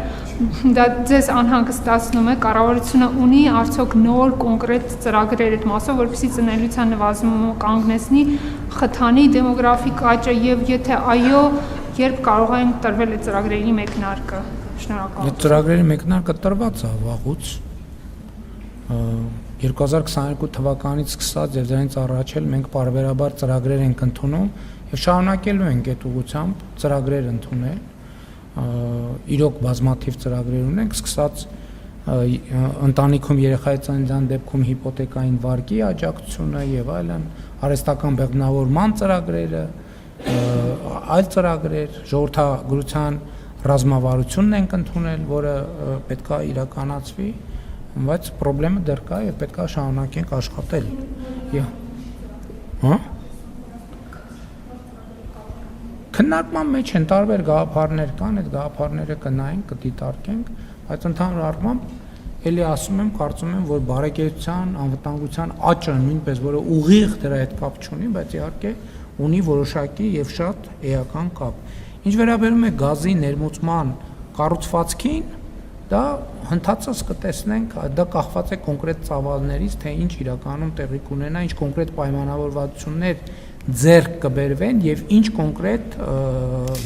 Դա ձեզ անհանգստացնում է, կառավարությունը ունի արդյոք նոր կոնկրետ ծրագրեր այդ մասով, որպեսզի ծնելիության նվազումը կանգնեցնի, խթանի դեմոգրաֆիկ աճը եւ եթե այո, երբ կարող են տրվել այդ ծրագրերի մեկնարկը։ Շնորհակալություն։ Այդ ծրագրերի մեկնարկը տրված է վաղուց 2022 թվականից սկսած եւ դրանից առաջ էլ մենք բարբերաբար ծրագրեր ենք ընդունում եւ շարունակելու ենք այդ ուղղությամբ ծրագրեր ընդունել։ Իրոք բազմաթիվ ծրագրեր ունենք, սկսած ընտանիքում երեխայի ծննդյան դեպքում հիպոթեկային վարկի աջակցությունը եւ այլն, արհեստական բեղմնավորման ծրագրերը, այլ ծրագրեր, ժողովրդագրության ռազմավարությունն ենք ընդունել, որը պետքա իրականացվի, բայց խնդրեմը դեռ կա եւ պետքա շարունակենք աշխատել։ Հա? Քննարկման մեջ են տարբեր գաղափարներ կան, այդ գաղափարները կնայենք, կդիտարկենք, բայց ընդհանուր առմամբ էլի ասում եմ, կարծում եմ, որ բարեկեցության, անվտանգության աճը նույնպես, որը ուղիղ դրա հետ կապ չունի, բայց իհարկե ունի որոշակի եւ շատ էական կապ։ Ինչ վերաբերում է գազի ներմուծման կառուցվածքին, դա հնդածս կտեսնենք, դա կախված է կոնկրետ ծավալներից, թե ինչ իրականում տեղի կունենա, ինչ կոնկրետ պայմանավորվածություններ ձեռք կբերվեն եւ ինչ կոնկրետ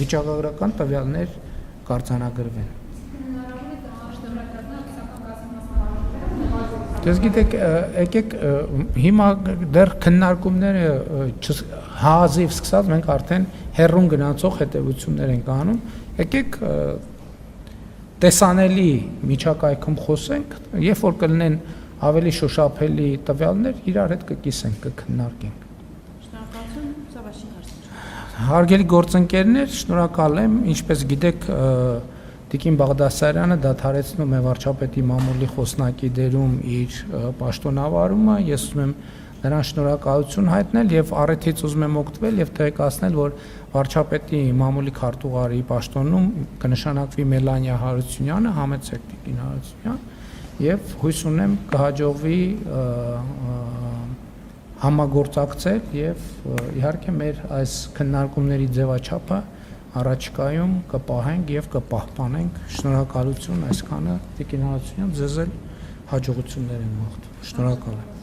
վիճակագրական տվյալներ կարձանագրվեն։ Դες գիտեք, եկեք հիմա դեռ քննարկումները հազիվ սկսած մենք արդեն հերրուն գնացող հետևություններ ենք անում։ Եկեք տեսանելի միջակայքում խոսենք, երբ որ կլինեն ավելի շոշափելի տվյալներ, իրար հետ կկիսենք, կքննարկենք։ Շնորհակալություն, սա Վաշին հարցն է։ Հարգելի գործընկերներ, շնորհակալ եմ, ինչպես գիտեք, Տիկին Բաղդասարյանը դադարեցնում է վարչապետի մամուլի խոսնակի դերում իր պաշտոնավարումը, ես ուզում եմ նրան շնորհակալություն հայտնել եւ առիթից ուզում եմ օգտվել եւ տեղեկացնել, որ վարչապետի մամուլի քարտուղարի պաշտոնում կնշանակվի Մելանիա Հարությունյանը, համեցեք Տիկին Հարությունյան, եւ հույս ունեմ կհաջողվի համագործակցել եւ իհարկե մեր այս քննարկումների ձևաչափը առաջիկայում կպահենք եւ կպահպանենք։ Շնորհակալություն այսքանը Տիկին Հարությունյան, ձեզ էլ հաջողություններ եմ մաղթում։ Շնորհակալ եմ։